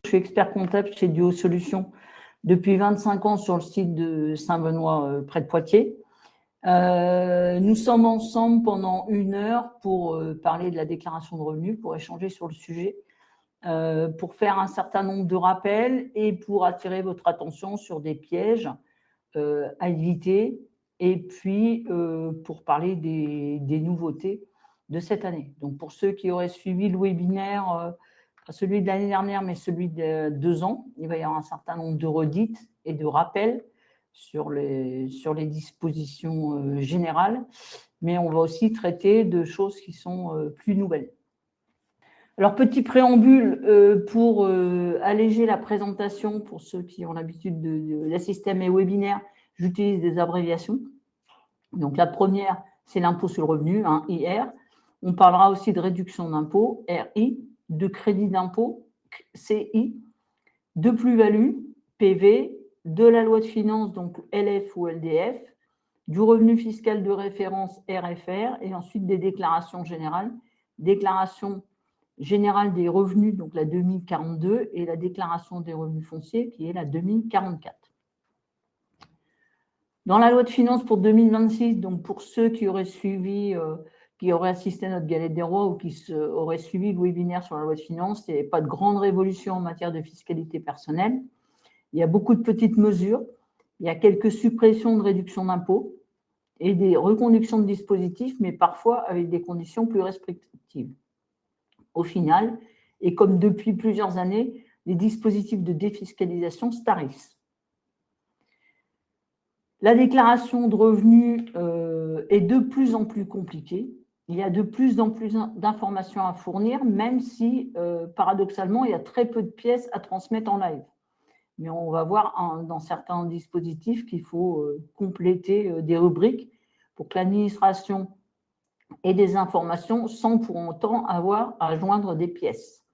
suis expert comptable chez Duo Solutions depuis 25 ans sur le site de Saint-Benoît, près de Poitiers. Nous sommes ensemble pendant 1 heure pour parler de la déclaration de revenus, pour échanger sur le sujet, pour faire un certain nombre de rappels et pour attirer votre attention sur des pièges à éviter, et puis pour parler des nouveautés de cette année. Donc, pour ceux qui auraient suivi le webinaire, pas celui de l'année dernière, mais celui de 2 ans, il va y avoir un certain nombre de redites et de rappels sur les dispositions générales, mais on va aussi traiter de choses qui sont plus nouvelles. Alors, petit préambule pour alléger la présentation, pour ceux qui ont l'habitude d'assister à mes webinaires, j'utilise des abréviations. Donc, la première, c'est l'impôt sur le revenu, IR. On parlera aussi de réduction d'impôt, RI, de crédit d'impôt, CI, de plus-value, PV, de la loi de finances, donc LF ou LDF, du revenu fiscal de référence, RFR, et ensuite des déclarations générales, déclaration générale des revenus, donc la 2042, et la déclaration des revenus fonciers, qui est la 2044. Dans la loi de finances pour 2026, donc pour ceux qui auraient suivi, qui auraient assisté à notre galette des rois ou qui auraient suivi le webinaire sur la loi de finances, il n'y avait pas de grande révolution en matière de fiscalité personnelle. Il y a beaucoup de petites mesures. Il y a quelques suppressions de réduction d'impôts et des reconductions de dispositifs, mais parfois avec des conditions plus restrictives. Au final, et comme depuis plusieurs années, les dispositifs de défiscalisation se tarissent. La déclaration de revenus est de plus en plus compliquée. Il y a de plus en plus d'informations à fournir, même si, paradoxalement, il y a très peu de pièces à transmettre en live. Mais on va voir dans certains dispositifs qu'il faut compléter des rubriques pour que l'administration ait des informations sans pour autant avoir à joindre des pièces.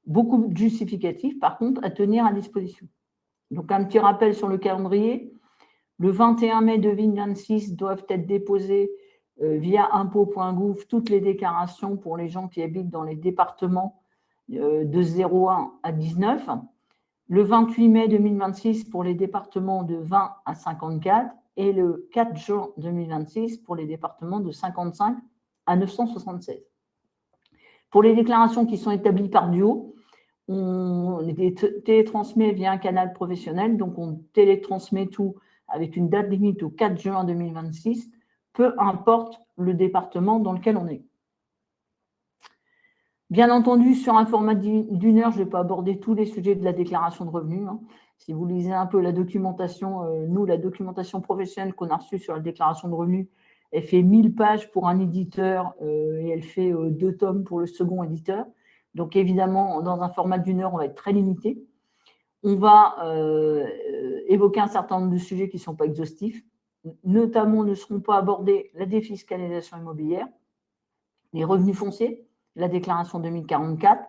Beaucoup de justificatifs, par contre, à tenir à disposition. Donc, un petit rappel sur le calendrier. Le 21 mai 2026 doivent être déposées via impôt.gouv toutes les déclarations pour les gens qui habitent dans les départements de 01 à 19. Le 28 mai 2026 pour les départements de 20 à 54 et le 4 juin 2026 pour les départements de 55 à 976. Pour les déclarations qui sont établies par Duo, on les télétransmet via un canal professionnel, donc on télétransmet tout avec une date limite au 4 juin 2026, peu importe le département dans lequel on est. Bien entendu, sur un format d'1 heure, je ne vais pas aborder tous les sujets de la déclaration de revenus. Si vous lisez un peu la documentation, nous, la documentation professionnelle qu'on a reçue sur la déclaration de revenus, elle fait 1000 pages pour un éditeur et elle fait 2 tomes pour le second éditeur. Donc, évidemment, dans un format d'1 heure, on va être très limité. On va évoquer un certain nombre de sujets qui ne sont pas exhaustifs. Notamment, ne seront pas abordés la défiscalisation immobilière, les revenus fonciers, la déclaration 2044,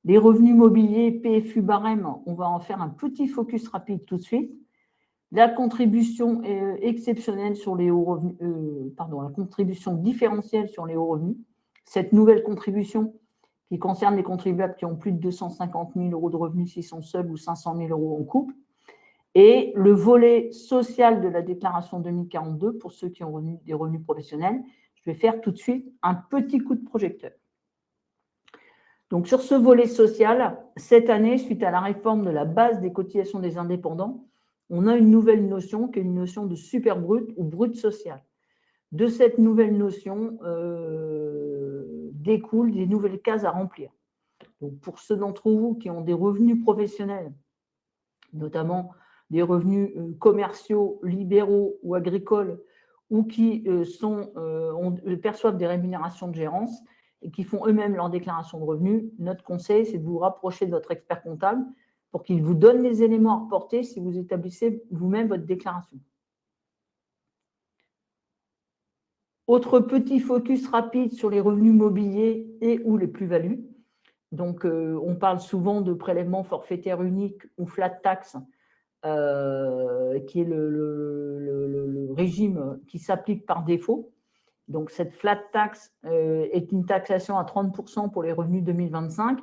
les revenus mobiliers, PFU barème, on va en faire un petit focus rapide tout de suite. La contribution exceptionnelle sur les hauts revenus, la contribution différentielle sur les hauts revenus. Cette nouvelle contribution qui concerne les contribuables qui ont plus de 250 000 € de revenus s'ils sont seuls ou 500 000 € en couple. Et le volet social de la déclaration 2042 pour ceux qui ont des revenus professionnels. Je vais faire tout de suite un petit coup de projecteur. Donc, sur ce volet social, cette année, suite à la réforme de la base des cotisations des indépendants, on a une nouvelle notion qui est une notion de super brut ou brut social. De cette nouvelle notion découlent des nouvelles cases à remplir. Donc, pour ceux d'entre vous qui ont des revenus professionnels, notamment des revenus commerciaux, libéraux ou agricoles, ou qui perçoivent des rémunérations de gérance et qui font eux-mêmes leur déclaration de revenus, notre conseil, c'est de vous rapprocher de votre expert comptable pour qu'il vous donne les éléments à reporter si vous établissez vous-même votre déclaration. Autre petit focus rapide sur les revenus mobiliers et ou les plus-values. Donc, on parle souvent de prélèvement forfaitaire unique ou flat tax, qui est le régime qui s'applique par défaut. Donc, cette flat tax est une taxation à 30% pour les revenus 2025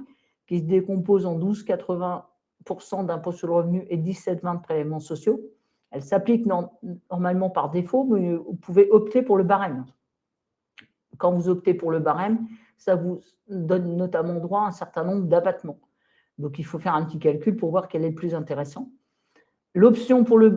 qui se décompose en 12,80% d'impôt sur le revenu et 17,20% de prélèvements sociaux. Elle s'applique normalement par défaut, mais vous pouvez opter pour le barème. Quand vous optez pour le barème, ça vous donne notamment droit à un certain nombre d'abattements. Donc, il faut faire un petit calcul pour voir quel est le plus intéressant. L'option pour le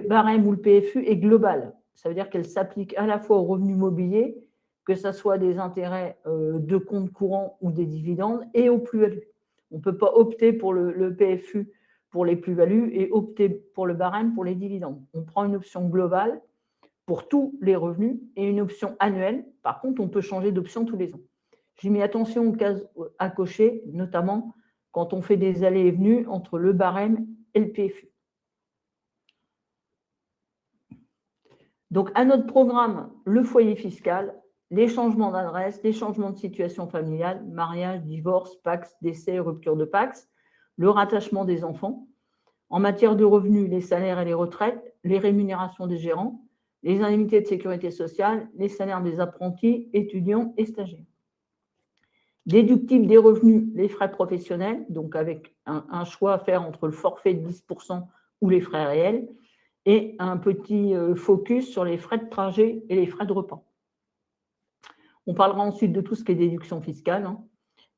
barème ou le PFU est globale. Ça veut dire qu'elle s'applique à la fois aux revenus mobiliers, que ce soit des intérêts de compte courant ou des dividendes, et aux plus-values. On ne peut pas opter pour le PFU pour les plus-values et opter pour le barème pour les dividendes. On prend une option globale pour tous les revenus et une option annuelle. Par contre, on peut changer d'option tous les ans. J'ai mis attention aux cases à cocher, notamment quand on fait des allées et venues entre le barème et le PFU. Donc, à notre programme, le foyer fiscal, les changements d'adresse, les changements de situation familiale, mariage, divorce, PACS, décès, rupture de PACS, le rattachement des enfants. En matière de revenus, les salaires et les retraites, les rémunérations des gérants, les indemnités de sécurité sociale, les salaires des apprentis, étudiants et stagiaires. Déductible des revenus, les frais professionnels, donc avec un choix à faire entre le forfait de 10% ou les frais réels, et un petit focus sur les frais de trajet et les frais de repas. On parlera ensuite de tout ce qui est déduction fiscale,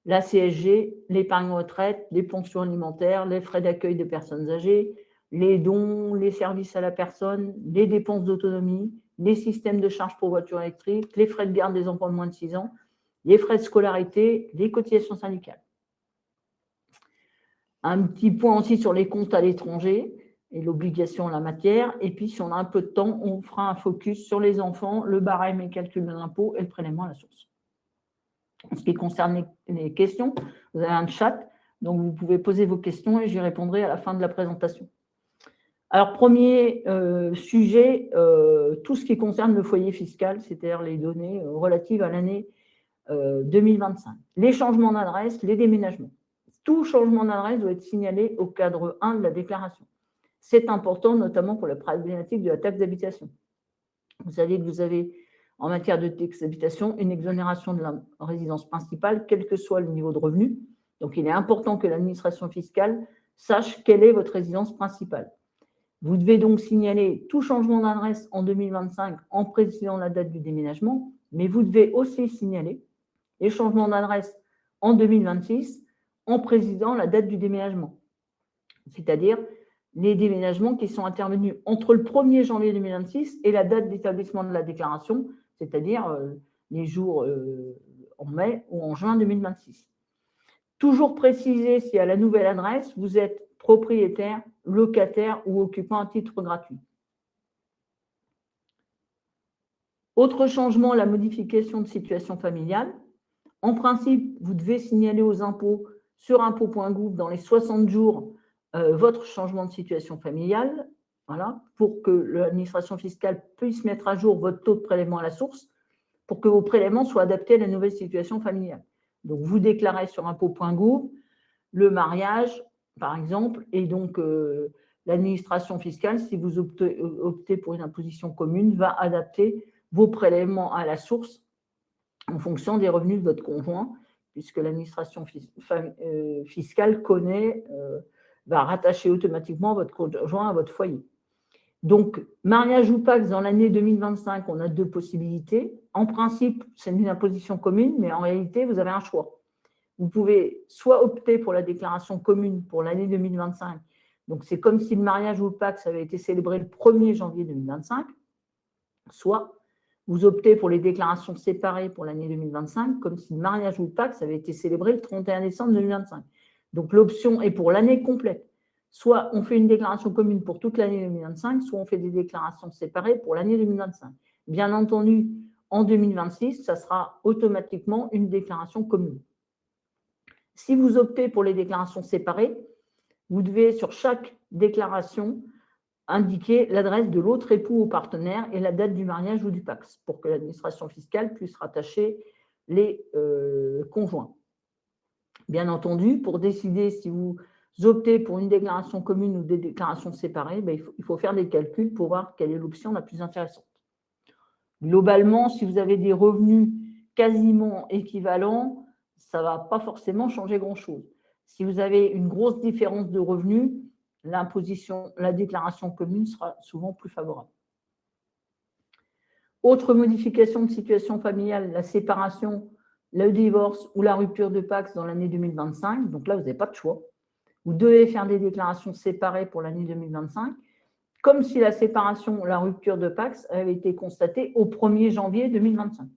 la CSG, l'épargne retraite, les pensions alimentaires, les frais d'accueil des personnes âgées, les dons, les services à la personne, les dépenses d'autonomie, les systèmes de charges pour voitures électriques, les frais de garde des enfants de moins de 6 ans, les frais de scolarité, les cotisations syndicales. Un petit point aussi sur les comptes à l'étranger et l'obligation en la matière. Et puis, si on a un peu de temps, on fera un focus sur les enfants, le barème et calcul de l'impôt et le prélèvement à la source. En ce qui concerne les questions, vous avez un chat, donc vous pouvez poser vos questions et j'y répondrai à la fin de la présentation. Alors, premier sujet, tout ce qui concerne le foyer fiscal, c'est-à-dire les données relatives à l'année 2025. Les changements d'adresse, les déménagements. Tout changement d'adresse doit être signalé au cadre 1 de la déclaration. C'est important, notamment pour la problématique de la taxe d'habitation. Vous savez que vous avez, en matière de taxe d'habitation, une exonération de la résidence principale, quel que soit le niveau de revenu. Donc, il est important que l'administration fiscale sache quelle est votre résidence principale. Vous devez donc signaler tout changement d'adresse en 2025 en précisant la date du déménagement, mais vous devez aussi signaler les changements d'adresse en 2026 en précisant la date du déménagement. C'est-à-dire les déménagements qui sont intervenus entre le 1er janvier 2026 et la date d'établissement de la déclaration, c'est-à-dire les jours en mai ou en juin 2026. Toujours préciser si à la nouvelle adresse, vous êtes propriétaire, locataire ou occupant à titre gratuit. Autre changement, la modification de situation familiale. En principe, vous devez signaler aux impôts sur impôts.gouv dans les 60 jours votre changement de situation familiale, voilà, pour que l'administration fiscale puisse mettre à jour votre taux de prélèvement à la source, pour que vos prélèvements soient adaptés à la nouvelle situation familiale. Donc, vous déclarez sur impôts.gouv le mariage, par exemple, et donc l'administration fiscale, si vous optez pour une imposition commune, va adapter vos prélèvements à la source en fonction des revenus de votre conjoint, puisque l'administration fiscale va rattacher automatiquement votre conjoint à votre foyer. Donc, mariage ou PACS dans l'année 2025, on a deux possibilités. En principe, c'est une imposition commune, mais en réalité, vous avez un choix. Vous pouvez soit opter pour la déclaration commune pour l'année 2025, donc c'est comme si le mariage ou le PACS avait été célébré le 1er janvier 2025, soit vous optez pour les déclarations séparées pour l'année 2025, comme si le mariage ou le PACS avait été célébré le 31 décembre 2025. Donc l'option est pour l'année complète. Soit on fait une déclaration commune pour toute l'année 2025, soit on fait des déclarations séparées pour l'année 2025. Bien entendu, en 2026, ça sera automatiquement une déclaration commune. Si vous optez pour les déclarations séparées, vous devez sur chaque déclaration indiquer l'adresse de l'autre époux ou partenaire et la date du mariage ou du PACS pour que l'administration fiscale puisse rattacher les conjoints. Bien entendu, pour décider si vous optez pour une déclaration commune ou des déclarations séparées, il faut faire des calculs pour voir quelle est l'option la plus intéressante. Globalement, si vous avez des revenus quasiment équivalents, ça ne va pas forcément changer grand-chose. Si vous avez une grosse différence de revenus, la déclaration commune sera souvent plus favorable. Autre modification de situation familiale, la séparation, le divorce ou la rupture de Pacs dans l'année 2025. Donc là, vous n'avez pas de choix. Vous devez faire des déclarations séparées pour l'année 2025, comme si la séparation ou la rupture de Pacs avait été constatée au 1er janvier 2025.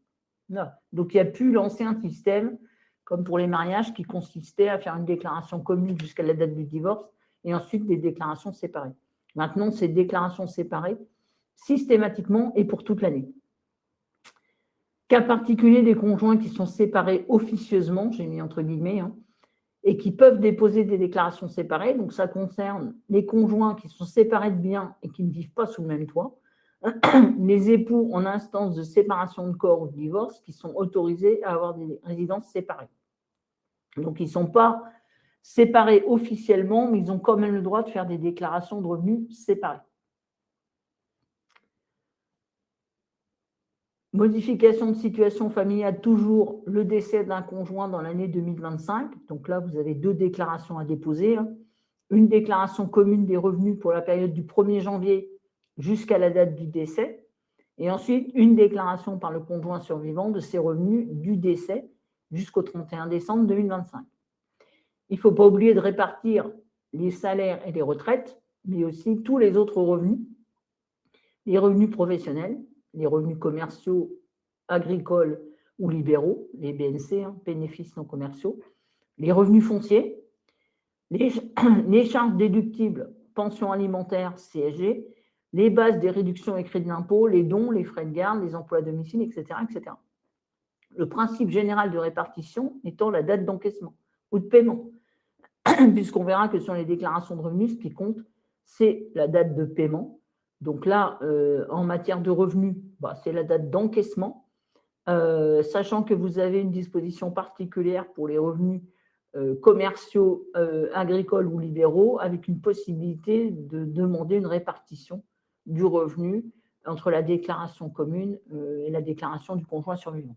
Non. Donc, il n'y a plus l'ancien système, comme pour les mariages, qui consistait à faire une déclaration commune jusqu'à la date du divorce et ensuite des déclarations séparées. Maintenant, c'est déclarations séparées systématiquement et pour toute l'année. Cas particulier des conjoints qui sont séparés officieusement, j'ai mis entre guillemets, et qui peuvent déposer des déclarations séparées. Donc, ça concerne les conjoints qui sont séparés de biens et qui ne vivent pas sous le même toit, les époux en instance de séparation de corps ou de divorce qui sont autorisés à avoir des résidences séparées. Donc, ils ne sont pas séparés officiellement, mais ils ont quand même le droit de faire des déclarations de revenus séparées. Modification de situation familiale, toujours le décès d'un conjoint dans l'année 2025. Donc là, vous avez 2 déclarations à déposer. Une déclaration commune des revenus pour la période du 1er janvier jusqu'à la date du décès. Et ensuite, une déclaration par le conjoint survivant de ses revenus du décès jusqu'au 31 décembre 2025. Il ne faut pas oublier de répartir les salaires et les retraites, mais aussi tous les autres revenus, les revenus professionnels, les revenus commerciaux, agricoles ou libéraux, les BNC, bénéfices non commerciaux, les revenus fonciers, les charges déductibles, pensions alimentaires, CSG, les bases des réductions et crédits d'impôt, les dons, les frais de garde, les emplois à domicile, etc., etc. Le principe général de répartition étant la date d'encaissement ou de paiement, puisqu'on verra que sur les déclarations de revenus, ce qui compte, c'est la date de paiement. Donc là, en matière de revenus, c'est la date d'encaissement, sachant que vous avez une disposition particulière pour les revenus commerciaux, agricoles ou libéraux, avec une possibilité de demander une répartition du revenu entre la déclaration commune et la déclaration du conjoint survivant.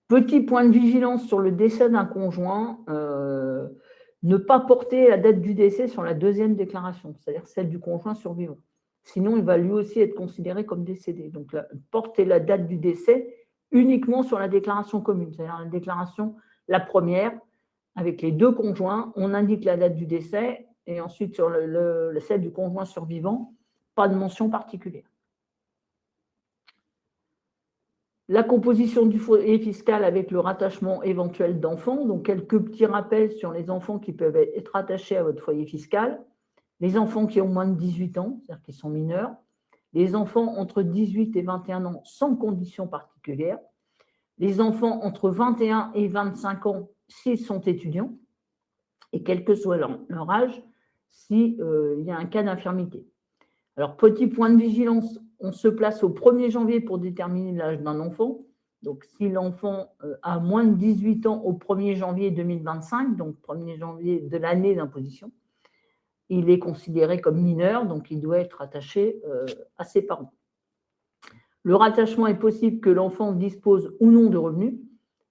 Petit point de vigilance sur le décès d'un conjoint, ne pas porter la date du décès sur la deuxième déclaration, c'est-à-dire celle du conjoint survivant. Sinon, il va lui aussi être considéré comme décédé. Donc, porter la date du décès uniquement sur la déclaration commune, c'est-à-dire la déclaration, la première, avec les 2 conjoints, on indique la date du décès et ensuite sur celle du conjoint survivant, pas de mention particulière. La composition du foyer fiscal avec le rattachement éventuel d'enfants. Donc, quelques petits rappels sur les enfants qui peuvent être attachés à votre foyer fiscal. Les enfants qui ont moins de 18 ans, c'est-à-dire qui sont mineurs. Les enfants entre 18 et 21 ans sans condition particulière. Les enfants entre 21 et 25 ans s'ils sont étudiants. Et quel que soit leur âge, s'il y a un cas d'infirmité. Alors, petit point de vigilance, on se place au 1er janvier pour déterminer l'âge d'un enfant. Donc, si l'enfant a moins de 18 ans au 1er janvier 2025, donc 1er janvier de l'année d'imposition, il est considéré comme mineur, donc il doit être attaché à ses parents. Le rattachement est possible que l'enfant dispose ou non de revenus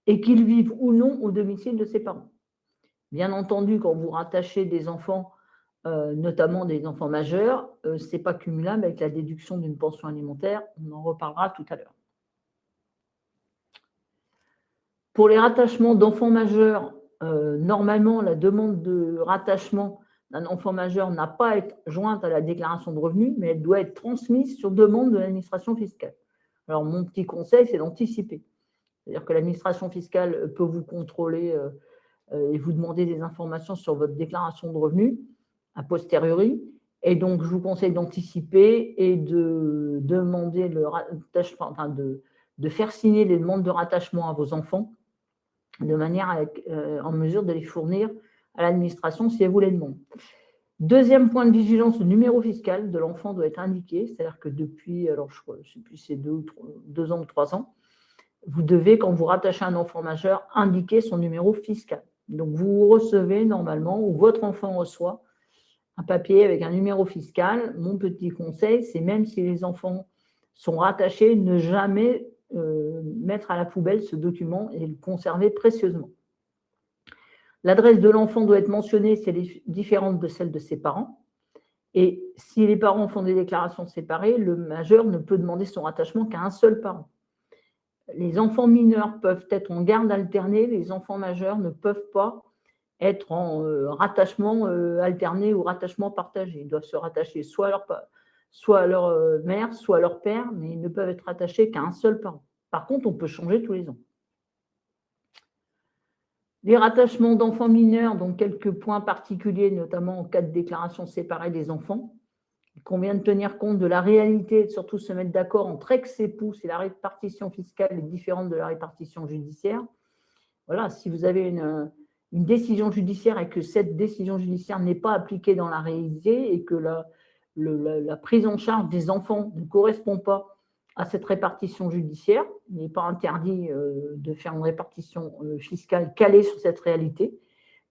et qu'il vive ou non au domicile de ses parents. Bien entendu, quand vous rattachez des enfants, notamment des enfants majeurs, ce n'est pas cumulable avec la déduction d'une pension alimentaire. On en reparlera tout à l'heure. Pour les rattachements d'enfants majeurs, normalement, la demande de rattachement d'un enfant majeur n'a pas à être jointe à la déclaration de revenus, mais elle doit être transmise sur demande de l'administration fiscale. Alors, mon petit conseil, c'est d'anticiper. C'est-à-dire que l'administration fiscale peut vous contrôler et vous demander des informations sur votre déclaration de revenus a posteriori. Et donc, je vous conseille d'anticiper et de demander le rattachement, enfin de faire signer les demandes de rattachement à vos enfants de manière à être en mesure de les fournir à l'administration si elle vous les demande. Deuxième point de vigilance, le numéro fiscal de l'enfant doit être indiqué. C'est-à-dire que depuis, alors je ne sais plus, c'est 2 ans ou 3 ans, vous devez, quand vous rattachez un enfant majeur, indiquer son numéro fiscal. Donc, vous recevez normalement, ou votre enfant reçoit, un papier avec un numéro fiscal. Mon petit conseil, c'est même si les enfants sont rattachés, ne jamais mettre à la poubelle ce document et le conserver précieusement. L'adresse de l'enfant doit être mentionnée si elle est différente de celle de ses parents. Et si les parents font des déclarations séparées, le majeur ne peut demander son rattachement qu'à un seul parent. Les enfants mineurs peuvent être en garde alternée, les enfants majeurs ne peuvent pas être en rattachement alterné ou rattachement partagé. Ils doivent se rattacher soit à leur mère, soit à leur père, mais ils ne peuvent être rattachés qu'à un seul parent. Par contre, on peut changer tous les ans. Les rattachements d'enfants mineurs, donc quelques points particuliers, notamment en cas de déclaration séparée des enfants. Il convient de tenir compte de la réalité et de surtout se mettre d'accord entre ex-époux si la répartition fiscale est différente de la répartition judiciaire. Voilà, si vous avez une décision judiciaire et que cette décision judiciaire n'est pas appliquée dans la réalité et que la prise en charge des enfants ne correspond pas à cette répartition judiciaire, il n'est pas interdit de faire une répartition fiscale calée sur cette réalité.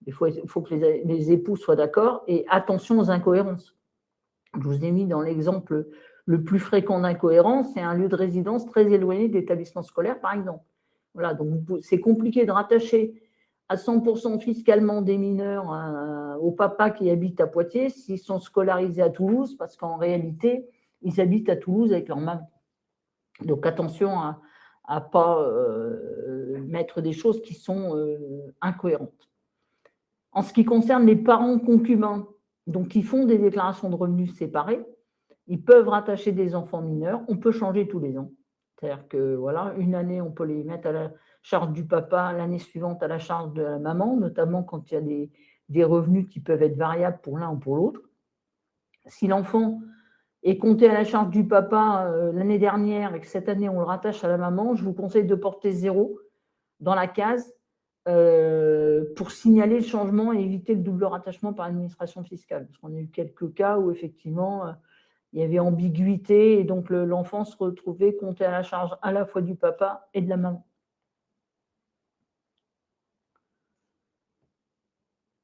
Il faut que les époux soient d'accord et attention aux incohérences. Je vous ai mis dans l'exemple le plus fréquent d'incohérence, c'est un lieu de résidence très éloigné d'établissement scolaire, par exemple. Voilà, donc c'est compliqué de rattacher à 100% fiscalement des mineurs au papa qui habite à Poitiers s'ils sont scolarisés à Toulouse, parce qu'en réalité, ils habitent à Toulouse avec leur maman. Donc attention à ne pas mettre des choses qui sont incohérentes. En ce qui concerne les parents concubins, donc qui font des déclarations de revenus séparées, ils peuvent rattacher des enfants mineurs. On peut changer tous les ans. C'est-à-dire que voilà, une année, on peut les mettre à la charge du papa, l'année suivante à la charge de la maman, notamment quand il y a des revenus qui peuvent être variables pour l'un ou pour l'autre. Si l'enfant est compté à la charge du papa l'année dernière et que cette année, on le rattache à la maman, je vous conseille de porter 0 dans la case pour signaler le changement et éviter le double rattachement par l'administration fiscale. Parce qu'on a eu quelques cas où effectivement, il y avait ambiguïté et donc l'enfant se retrouvait compté à la charge à la fois du papa et de la maman.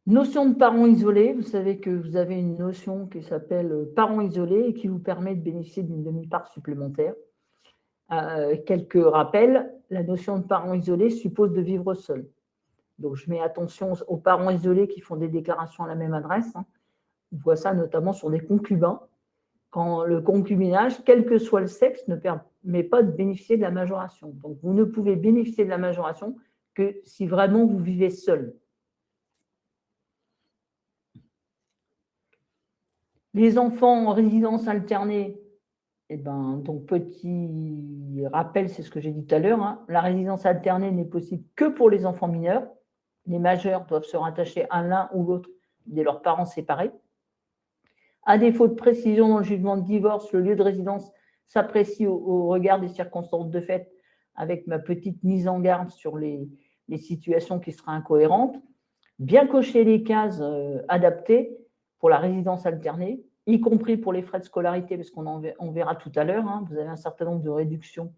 Notion de parent isolé, vous savez que vous avez une notion qui s'appelle parent isolé et qui vous permet de bénéficier d'une demi-part supplémentaire. Quelques rappels, la notion de parent isolé suppose de vivre seul. Donc, je mets attention aux parents isolés qui font des déclarations à la même adresse. On voit ça notamment sur des concubins. Quand le concubinage, quel que soit le sexe, ne permet pas de bénéficier de la majoration. Donc, vous ne pouvez bénéficier de la majoration que si vraiment vous vivez seul. Les enfants en résidence alternée, donc petit rappel, c'est ce que j'ai dit tout à l'heure, la résidence alternée n'est possible que pour les enfants mineurs. Les majeurs doivent se rattacher à l'un ou l'autre de leurs parents séparés. À défaut de précision dans le jugement de divorce, le lieu de résidence s'apprécie au regard des circonstances de fait, avec ma petite mise en garde sur les situations qui seraient incohérentes. Bien cocher les cases adaptées pour la résidence alternée, y compris pour les frais de scolarité, parce qu'on verra tout à l'heure, vous avez un certain nombre de réductions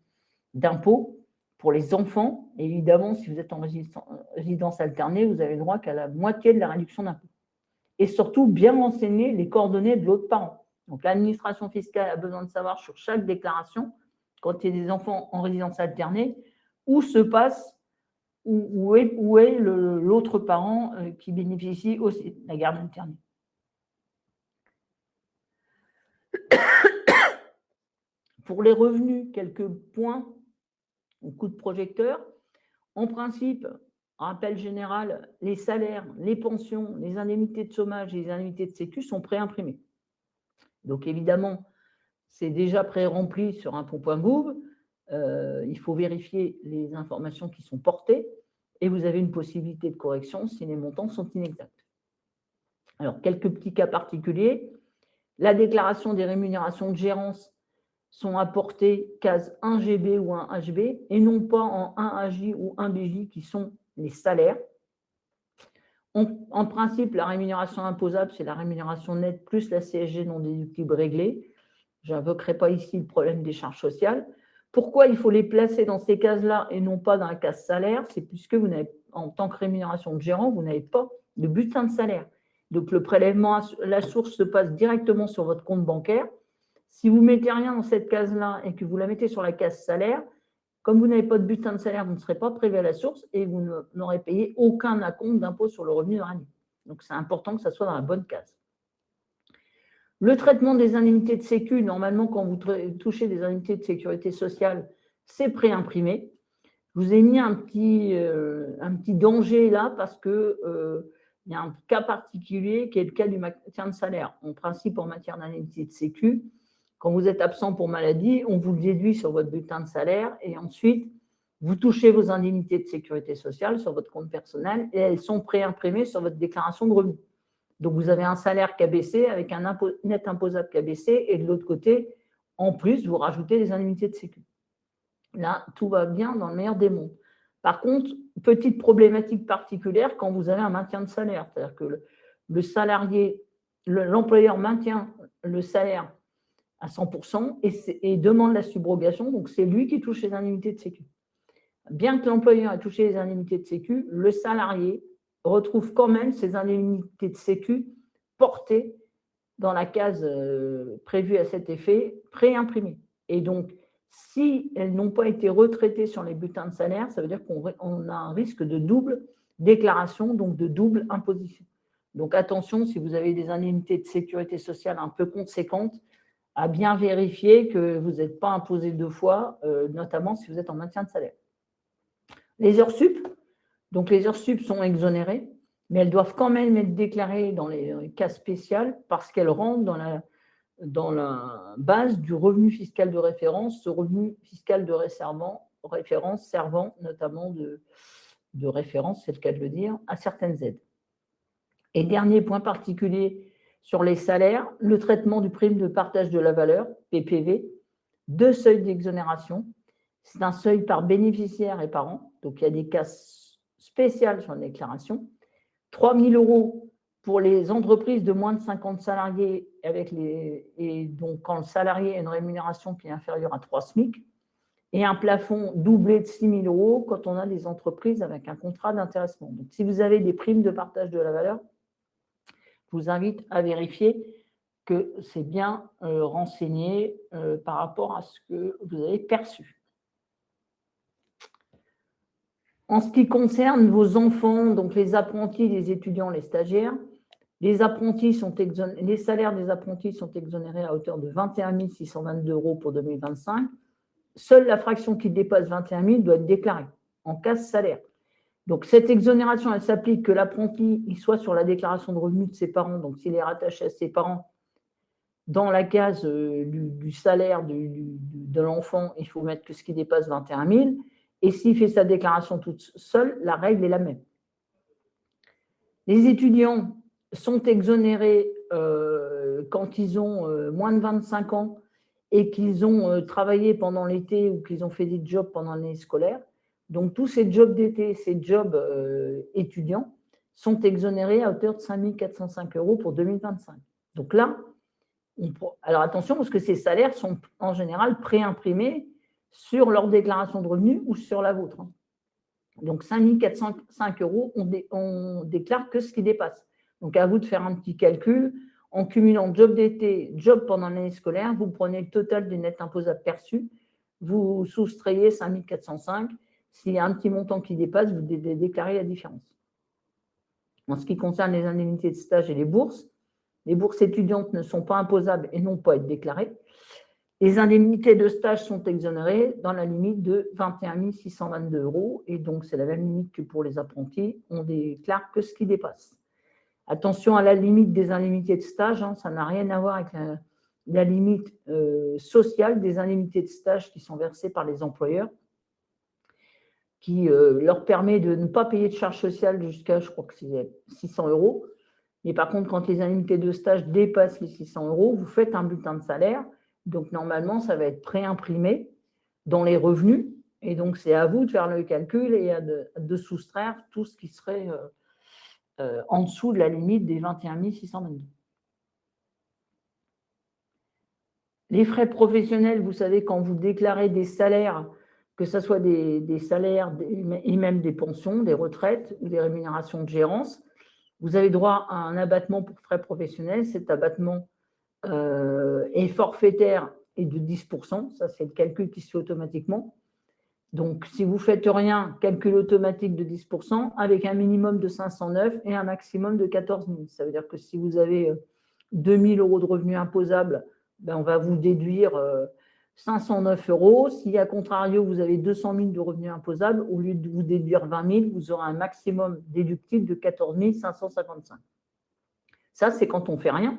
d'impôts pour les enfants. Et évidemment, si vous êtes en résidence alternée, vous avez le droit qu'à la moitié de la réduction d'impôts. Et surtout, bien renseigner les coordonnées de l'autre parent. Donc, l'administration fiscale a besoin de savoir sur chaque déclaration, quand il y a des enfants en résidence alternée, où se passe, où est l'autre parent qui bénéficie aussi de la garde alternée. Pour les revenus, quelques points au coup de projecteur. En principe, rappel général, les salaires, les pensions, les indemnités de chômage et les indemnités de sécu sont préimprimés. Donc évidemment, c'est déjà pré-rempli sur impôt.gouv. Il faut vérifier les informations qui sont portées et vous avez une possibilité de correction si les montants sont inexacts. Alors, quelques petits cas particuliers. La déclaration des rémunérations de gérance sont apportées case 1 GB ou 1 HB et non pas en 1 AJ ou 1 BJ qui sont les salaires. En principe, la rémunération imposable, c'est la rémunération nette plus la CSG non déductible réglée. Je n'invoquerai pas ici le problème des charges sociales. Pourquoi il faut les placer dans ces cases-là et non pas dans la case salaire? C'est puisque vous n'avez, en tant que rémunération de gérant, vous n'avez pas de bulletin de salaire. Donc, le prélèvement à la source se passe directement sur votre compte bancaire. Si vous ne mettez rien dans cette case-là et que vous la mettez sur la case salaire, Comme vous n'avez pas de bulletin de salaire, vous ne serez pas prélevé à la source et vous n'aurez payé aucun acompte d'impôt sur le revenu dans l'année. Donc, c'est important que ça soit dans la bonne case. Le traitement des indemnités de sécu, normalement, quand vous touchez des indemnités de sécurité sociale, c'est préimprimé. Je vous ai mis un petit danger là parce qu'il y a un cas particulier qui est le cas du maintien de salaire. En principe, en matière d'indemnité de sécu, quand vous êtes absent pour maladie, on vous le déduit sur votre bulletin de salaire et ensuite, vous touchez vos indemnités de sécurité sociale sur votre compte personnel et elles sont préimprimées sur votre déclaration de revenus. Donc, vous avez un salaire qui a baissé avec un net imposable qui a baissé et de l'autre côté, en plus, vous rajoutez des indemnités de sécu. Là, tout va bien dans le meilleur des mondes. Par contre, petite problématique particulière quand vous avez un maintien de salaire. C'est-à-dire que le salarié, l'employeur maintient le salaire à 100% et demande la subrogation. Donc, c'est lui qui touche les indemnités de sécu. Bien que l'employeur ait touché les indemnités de sécu, le salarié retrouve quand même ses indemnités de sécu portées dans la case prévue à cet effet, préimprimée. Et donc, si elles n'ont pas été retraitées sur les bulletins de salaire, ça veut dire qu'on a un risque de double déclaration, donc de double imposition. Donc, attention, si vous avez des indemnités de sécurité sociale un peu conséquentes, à bien vérifier que vous n'êtes pas imposé 2 fois, notamment si vous êtes en maintien de salaire. Les heures sup, donc les heures sup sont exonérées, mais elles doivent quand même être déclarées dans les cas spéciaux parce qu'elles rentrent dans la base du revenu fiscal de référence, ce revenu fiscal de référence servant notamment de référence, c'est le cas de le dire, à certaines aides. Et dernier point particulier sur les salaires, le traitement du prime de partage de la valeur, PPV, 2 seuils d'exonération. C'est un seuil par bénéficiaire et par an. Donc, il y a des cas spéciaux sur la déclaration. 3 000 € pour les entreprises de moins de 50 salariés et donc quand le salarié a une rémunération qui est inférieure à 3 SMIC et un plafond doublé de 6 000 € quand on a des entreprises avec un contrat d'intéressement. Donc, si vous avez des primes de partage de la valeur, je vous invite à vérifier que c'est bien renseigné par rapport à ce que vous avez perçu. En ce qui concerne vos enfants, donc les apprentis, les étudiants, les stagiaires, les salaires des apprentis sont exonérés à hauteur de 21 622 € pour 2025. Seule la fraction qui dépasse 21 000 doit être déclarée en case salaire. Donc, cette exonération, elle s'applique que l'apprenti soit sur la déclaration de revenus de ses parents, donc s'il est rattaché à ses parents, dans la case du salaire de l'enfant, il faut mettre que ce qui dépasse 21 000. Et s'il fait sa déclaration toute seule, la règle est la même. Les étudiants sont exonérés quand ils ont moins de 25 ans et qu'ils ont travaillé pendant l'été ou qu'ils ont fait des jobs pendant l'année scolaire. Donc, tous ces jobs d'été, ces jobs étudiants sont exonérés à hauteur de 5 405 € pour 2025. Donc là, alors attention, parce que ces salaires sont en général préimprimés sur leur déclaration de revenus ou sur la vôtre. Donc, 5 405 €, on déclare que ce qui dépasse. Donc, à vous de faire un petit calcul. En cumulant job d'été, job pendant l'année scolaire, vous prenez le total des nets imposables perçus, vous soustrayez 5 405. S'il y a un petit montant qui dépasse, vous déclarez la différence. En ce qui concerne les indemnités de stage et les bourses étudiantes ne sont pas imposables et n'ont pas à être déclarées. Les indemnités de stage sont exonérées dans la limite de 21 622 € et donc c'est la même limite que pour les apprentis, on déclare que ce qui dépasse. Attention à la limite des indemnités de stage, ça n'a rien à voir avec la limite sociale des indemnités de stage qui sont versées par les employeurs, qui leur permet de ne pas payer de charges sociales jusqu'à, je crois que c'est 600 €. Mais par contre, quand les indemnités de stage dépassent les 600 €, vous faites un bulletin de salaire. Donc, normalement, ça va être préimprimé dans les revenus. Et donc, c'est à vous de faire le calcul et de soustraire tout ce qui serait en dessous de la limite des 21 622. Les frais professionnels, vous savez, quand vous déclarez des salaires, que ce soit des salaires et même des pensions, des retraites ou des rémunérations de gérance, vous avez droit à un abattement pour frais professionnels. Cet abattement est forfaitaire et de 10%. Ça, c'est le calcul qui se fait automatiquement. Donc, si vous ne faites rien, calcul automatique de 10% avec un minimum de 509 et un maximum de 14 000. Ça veut dire que si vous avez 2 000 euros de revenus imposables, ben on va vous déduire 509 euros. Si, à contrario, vous avez 200 000 de revenus imposables, au lieu de vous déduire 20 000, vous aurez un maximum déductible de 14 555. Ça, c'est quand on ne fait rien.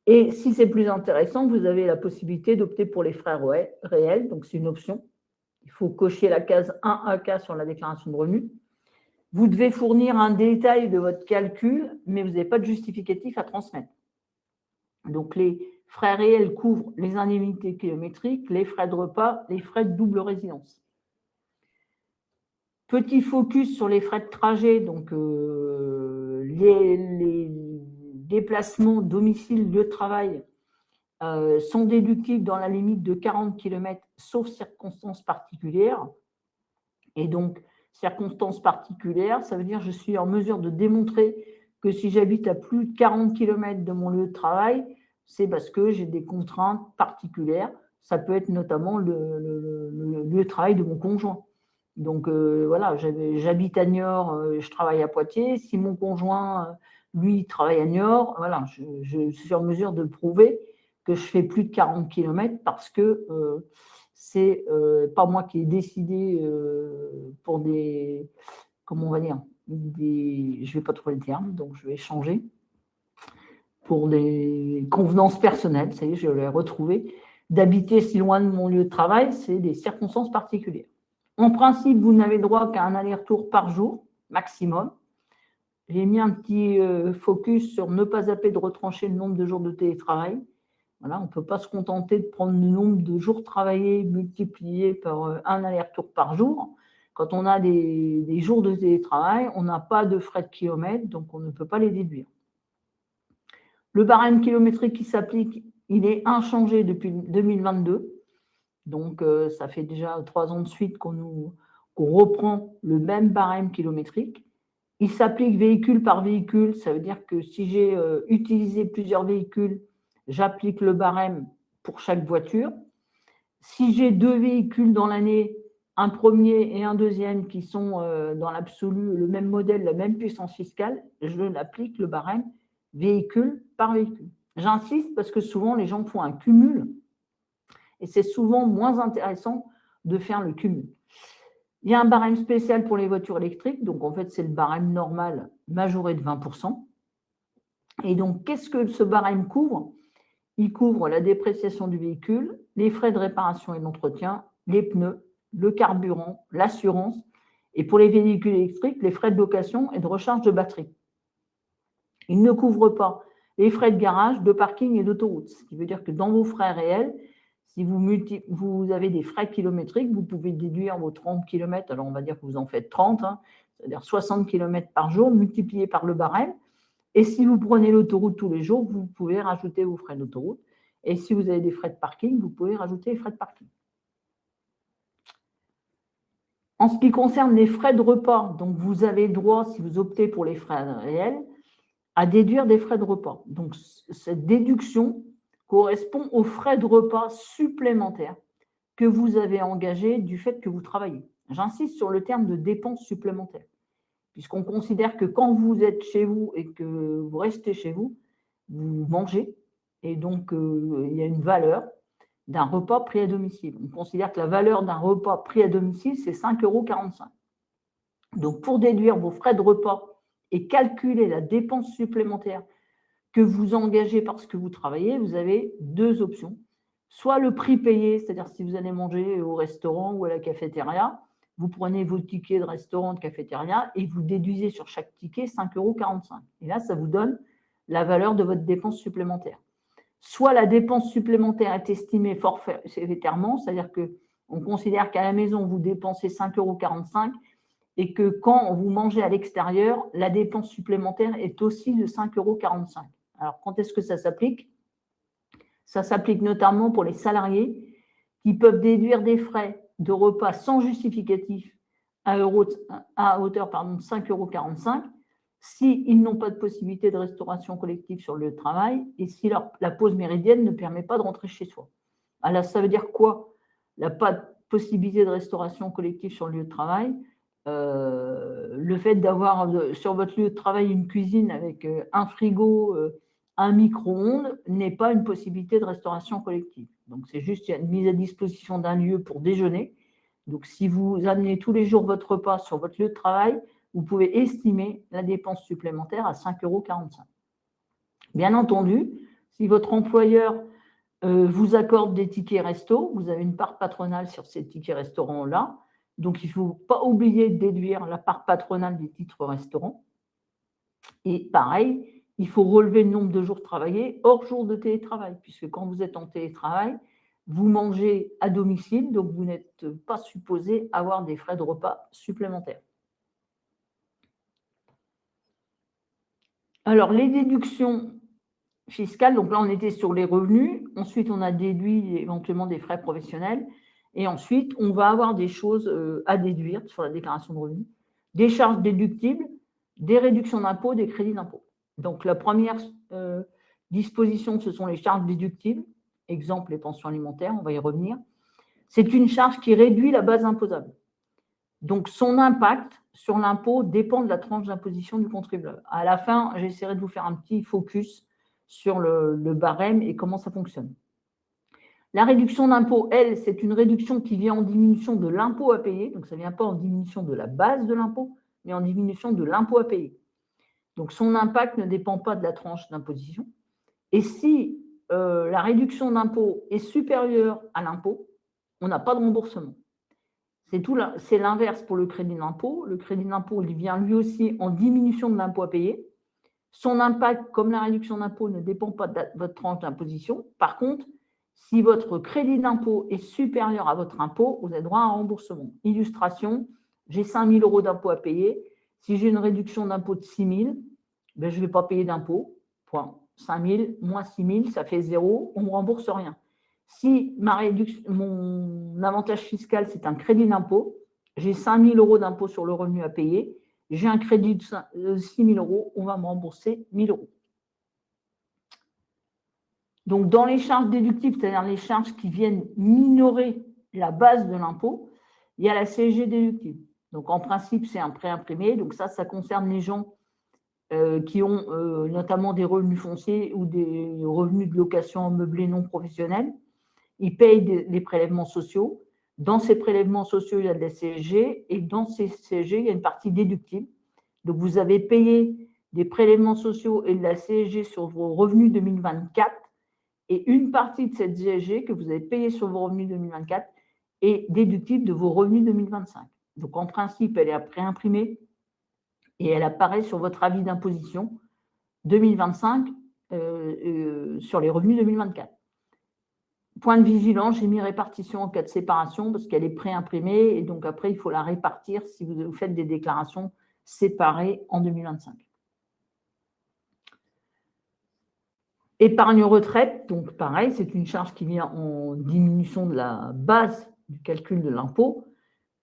Et si c'est plus intéressant, vous avez la possibilité d'opter pour les frais réels. Donc, c'est une option. Il faut cocher la case 1AK sur la déclaration de revenus. Vous devez fournir un détail de votre calcul, mais vous n'avez pas de justificatif à transmettre. Donc, les frais réels couvrent les indemnités kilométriques, les frais de repas, les frais de double résidence. Petit focus sur les frais de trajet, donc les déplacements domicile, lieu de travail sont déductibles dans la limite de 40 km, sauf circonstances particulières. Et donc, circonstances particulières, ça veut dire que je suis en mesure de démontrer que si j'habite à plus de 40 km de mon lieu de travail, c'est parce que j'ai des contraintes particulières. Ça peut être notamment le lieu de travail de mon conjoint. Donc, voilà, j'habite à Niort, je travaille à Poitiers. Si mon conjoint, lui, travaille à Niort, voilà, je suis en mesure de prouver que je fais plus de 40 km parce que c'est pas moi qui ai décidé pour des, comment on va dire, je ne vais pas trouver le terme, donc je vais changer, pour des convenances personnelles, ça y est, je l'ai retrouvé, d'habiter si loin de mon lieu de travail, c'est des circonstances particulières. En principe, vous n'avez droit qu'à un aller-retour par jour, maximum. J'ai mis un petit focus sur ne pas zapper de retrancher le nombre de jours de télétravail. Voilà, on ne peut pas se contenter de prendre le nombre de jours travaillés multiplié par un aller-retour par jour. Quand on a des jours de télétravail, on n'a pas de frais de kilomètres, donc on ne peut pas les déduire. Le barème kilométrique qui s'applique, il est inchangé depuis 2022. Donc, ça fait déjà 3 ans de suite qu'on reprend le même barème kilométrique. Il s'applique véhicule par véhicule. Ça veut dire que si j'ai utilisé plusieurs véhicules, j'applique le barème pour chaque voiture. Si j'ai 2 véhicules dans l'année, un premier et un deuxième qui sont dans l'absolu le même modèle, la même puissance fiscale, je l'applique le barème véhicule par véhicule. J'insiste parce que souvent les gens font un cumul et c'est souvent moins intéressant de faire le cumul. Il y a un barème spécial pour les voitures électriques, donc en fait c'est le barème normal majoré de 20%. Et donc qu'est-ce que ce barème couvre? Il couvre la dépréciation du véhicule, les frais de réparation et d'entretien, les pneus, le carburant, l'assurance, et pour les véhicules électriques, les frais de location et de recharge de batterie. Il ne couvre pas les frais de garage, de parking et d'autoroute, ce qui veut dire que dans vos frais réels, si vous avez des frais kilométriques, vous pouvez déduire vos 30 km, alors on va dire que vous en faites 30, c'est-à-dire 60 km par jour multiplié par le barème. Et si vous prenez l'autoroute tous les jours, vous pouvez rajouter vos frais d'autoroute. Et si vous avez des frais de parking, vous pouvez rajouter les frais de parking. En ce qui concerne les frais de repas, donc vous avez droit, si vous optez pour les frais réels, à déduire des frais de repas. Donc cette déduction correspond aux frais de repas supplémentaires que vous avez engagés du fait que vous travaillez. J'insiste sur le terme de dépenses supplémentaires, puisqu'on considère que quand vous êtes chez vous et que vous restez chez vous, vous mangez, et donc il y a une valeur d'un repas pris à domicile. On considère que la valeur d'un repas pris à domicile, c'est 5,45 €. Donc pour déduire vos frais de repas et calculer la dépense supplémentaire que vous engagez parce que vous travaillez, vous avez 2 options. Soit le prix payé, c'est-à-dire si vous allez manger au restaurant ou à la cafétéria, vous prenez vos tickets de restaurant, de cafétéria et vous déduisez sur chaque ticket 5,45 €. Et là, ça vous donne la valeur de votre dépense supplémentaire. Soit la dépense supplémentaire est estimée forfaitairement, c'est-à-dire qu'on considère qu'à la maison, vous dépensez 5,45 € et que quand vous mangez à l'extérieur, la dépense supplémentaire est aussi de 5,45 €. Alors, quand est-ce que ça s'applique? Ça s'applique notamment pour les salariés qui peuvent déduire des frais de repas sans justificatif à hauteur de 5,45 € s'ils n'ont pas de possibilité de restauration collective sur le lieu de travail et si la pause méridienne ne permet pas de rentrer chez soi. Alors, ça veut dire quoi? La possibilité de restauration collective sur le lieu de travail, le fait d'avoir sur votre lieu de travail une cuisine avec un frigo, un micro-ondes n'est pas une possibilité de restauration collective. Donc, c'est juste une mise à disposition d'un lieu pour déjeuner. Donc, si vous amenez tous les jours votre repas sur votre lieu de travail, vous pouvez estimer la dépense supplémentaire à 5,45 €. Bien entendu, si votre employeur vous accorde des tickets resto, vous avez une part patronale sur ces tickets restaurants-là. Donc, il ne faut pas oublier de déduire la part patronale des titres restaurants. Et pareil, il faut relever le nombre de jours travaillés hors jour de télétravail, puisque quand vous êtes en télétravail, vous mangez à domicile, donc vous n'êtes pas supposé avoir des frais de repas supplémentaires. Alors, les déductions fiscales, donc là, on était sur les revenus. Ensuite, on a déduit éventuellement des frais professionnels. Et ensuite, on va avoir des choses à déduire sur la déclaration de revenus. Des charges déductibles, des réductions d'impôts, des crédits d'impôt. Donc, la première disposition, ce sont les charges déductibles. Exemple, les pensions alimentaires, on va y revenir. C'est une charge qui réduit la base imposable. Donc, son impact sur l'impôt dépend de la tranche d'imposition du contribuable. À la fin, j'essaierai de vous faire un petit focus sur le barème et comment ça fonctionne. La réduction d'impôt, elle, c'est une réduction qui vient en diminution de l'impôt à payer. Donc, ça ne vient pas en diminution de la base de l'impôt, mais en diminution de l'impôt à payer. Donc, son impact ne dépend pas de la tranche d'imposition. Et si la réduction d'impôt est supérieure à l'impôt, on n'a pas de remboursement. C'est l'inverse pour le crédit d'impôt. Le crédit d'impôt, il vient lui aussi en diminution de l'impôt à payer. Son impact, comme la réduction d'impôt, ne dépend pas de votre tranche d'imposition. Par contre, si votre crédit d'impôt est supérieur à votre impôt, vous avez droit à un remboursement. Illustration, j'ai 5 000 € d'impôt à payer. Si j'ai une réduction d'impôt de 6 000, ben, je ne vais pas payer d'impôt. Point. 5 000 moins 6 000, ça fait 0, on ne me rembourse rien. Si mon avantage fiscal, c'est un crédit d'impôt, j'ai 5 000 € d'impôt sur le revenu à payer, j'ai un crédit de 6 000 €, on va me rembourser 1 000 €. Donc, dans les charges déductibles, c'est-à-dire les charges qui viennent minorer la base de l'impôt, il y a la CSG déductible. Donc, en principe, c'est un préimprimé. Donc, ça concerne les gens qui ont notamment des revenus fonciers ou des revenus de location meublée non professionnels. Ils payent des prélèvements sociaux. Dans ces prélèvements sociaux, il y a de la CSG et dans ces CSG, il y a une partie déductible. Donc, vous avez payé des prélèvements sociaux et de la CSG sur vos revenus 2024 et une partie de cette CSG que vous avez payée sur vos revenus 2024 est déductible de vos revenus 2025. Donc, en principe, elle est préimprimée et elle apparaît sur votre avis d'imposition 2025 sur les revenus 2024. Point de vigilance, j'ai mis répartition en cas de séparation parce qu'elle est préimprimée et donc après, il faut la répartir si vous faites des déclarations séparées en 2025. Épargne retraite, donc pareil, c'est une charge qui vient en diminution de la base du calcul de l'impôt.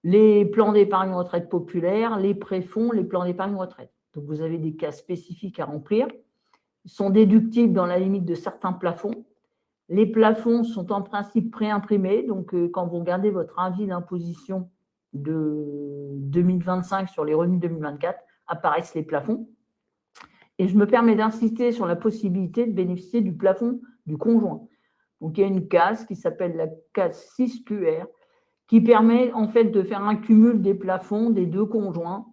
Les plans d'épargne retraite populaire, les préfonds, les plans d'épargne retraite. Donc, vous avez des cas spécifiques à remplir. Ils sont déductibles dans la limite de certains plafonds. Les plafonds sont en principe préimprimés. Donc, quand vous regardez votre avis d'imposition de 2025 sur les revenus 2024, apparaissent les plafonds. Et je me permets d'insister sur la possibilité de bénéficier du plafond du conjoint. Donc, il y a une case qui s'appelle la case 6QR qui permet en fait de faire un cumul des plafonds des deux conjoints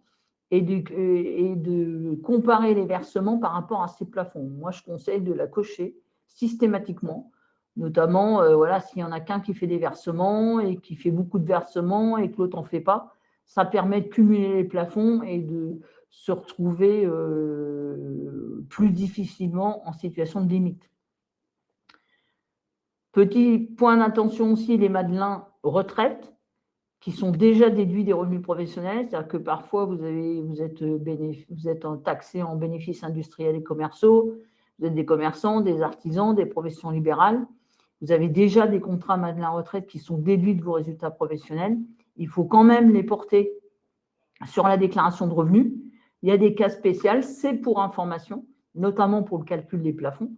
et de comparer les versements par rapport à ces plafonds. Moi, je conseille de la cocher systématiquement, notamment voilà, s'il y en a qu'un qui fait des versements et qui fait beaucoup de versements et que l'autre n'en fait pas, ça permet de cumuler les plafonds et de se retrouver plus difficilement en situation de limite. Petit point d'attention aussi, les Madelins retraite, qui sont déjà déduits des revenus professionnels, c'est-à-dire que parfois vous êtes taxé en bénéfices industriels et commerciaux, vous êtes des commerçants, des artisans, des professions libérales, vous avez déjà des contrats Madelin retraite qui sont déduits de vos résultats professionnels, il faut quand même les porter sur la déclaration de revenus. Il y a des cas spéciaux, c'est pour information, notamment pour le calcul des plafonds.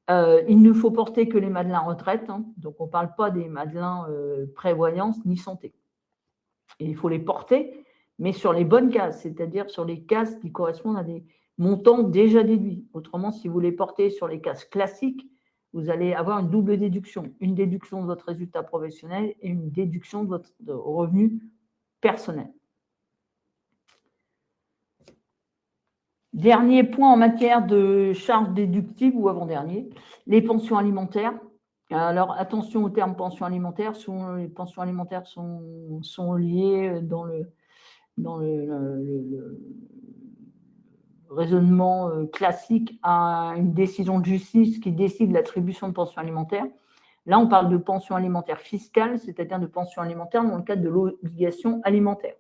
Il ne faut porter que les Madelin retraite, hein, donc on ne parle pas des Madelin prévoyance ni santé. Et il faut les porter, mais sur les bonnes cases, c'est-à-dire sur les cases qui correspondent à des montants déjà déduits. Autrement, si vous les portez sur les cases classiques, vous allez avoir une double déduction. Une déduction de votre résultat professionnel et une déduction de votre revenu personnel. Dernier point en matière de charges déductibles ou avant-dernier, les pensions alimentaires. Alors, attention au terme pension alimentaire. Souvent, les pensions alimentaires sont liées dans le raisonnement classique à une décision de justice qui décide l'attribution de pension alimentaire. Là, on parle de pension alimentaire fiscale, c'est-à-dire de pension alimentaire dans le cadre de l'obligation alimentaire,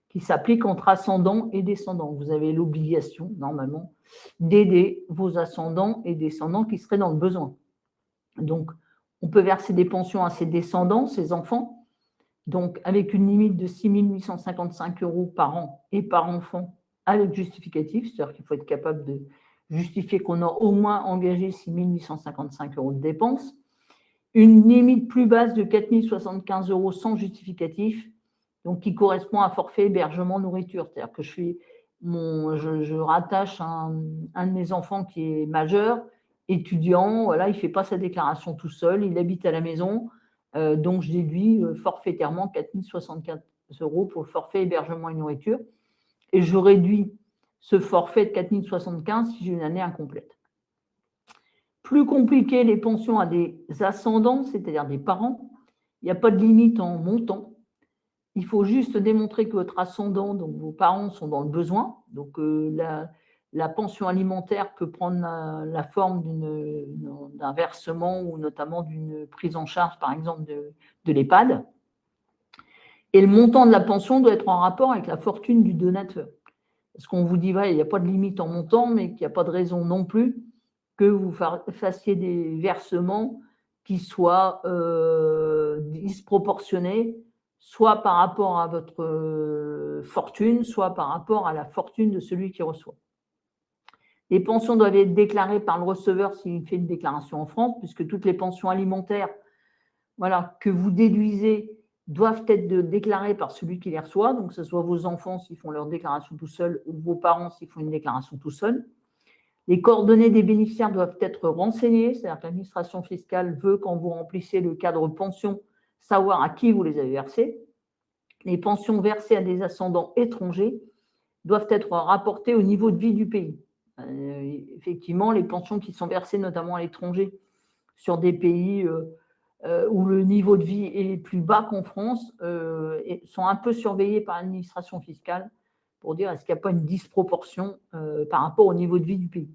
qui s'applique entre ascendants et descendants. Vous avez l'obligation, normalement, d'aider vos ascendants et descendants qui seraient dans le besoin. Donc, on peut verser des pensions à ses descendants, ses enfants, donc avec une limite de 6 855 € par an et par enfant avec justificatif, c'est-à-dire qu'il faut être capable de justifier qu'on a au moins engagé 6 855 € de dépenses, une limite plus basse de 4 075 € sans justificatif, donc qui correspond à forfait hébergement nourriture, c'est-à-dire que je rattache un de mes enfants qui est majeur, étudiant, voilà, il ne fait pas sa déclaration tout seul, il habite à la maison, donc je déduis forfaitairement 4 075 € pour le forfait hébergement et nourriture, et je réduis ce forfait de 4 075 si j'ai une année incomplète. Plus compliqué, les pensions à des ascendants, c'est-à-dire des parents, il n'y a pas de limite en montant. Il faut juste démontrer que votre ascendant, donc vos parents, sont dans le besoin. Donc, la pension alimentaire peut prendre la forme d'un versement ou notamment d'une prise en charge, par exemple, de l'EHPAD. Et le montant de la pension doit être en rapport avec la fortune du donateur. Parce qu'on vous dit, il n'y a pas de limite en montant, mais qu'il n'y a pas de raison non plus que vous fassiez des versements qui soient disproportionnés, soit par rapport à votre fortune, soit par rapport à la fortune de celui qui reçoit. Les pensions doivent être déclarées par le receveur s'il fait une déclaration en France, puisque toutes les pensions alimentaires, voilà, que vous déduisez doivent être déclarées par celui qui les reçoit, donc que ce soit vos enfants s'ils font leur déclaration tout seuls ou vos parents s'ils font une déclaration tout seuls. Les coordonnées des bénéficiaires doivent être renseignées, c'est-à-dire que l'administration fiscale veut, quand vous remplissez le cadre pension, savoir à qui vous les avez versées. Les pensions versées à des ascendants étrangers doivent être rapportées au niveau de vie du pays. Effectivement, les pensions qui sont versées notamment à l'étranger sur des pays où le niveau de vie est plus bas qu'en France sont un peu surveillées par l'administration fiscale pour dire est-ce qu'il n'y a pas une disproportion par rapport au niveau de vie du pays.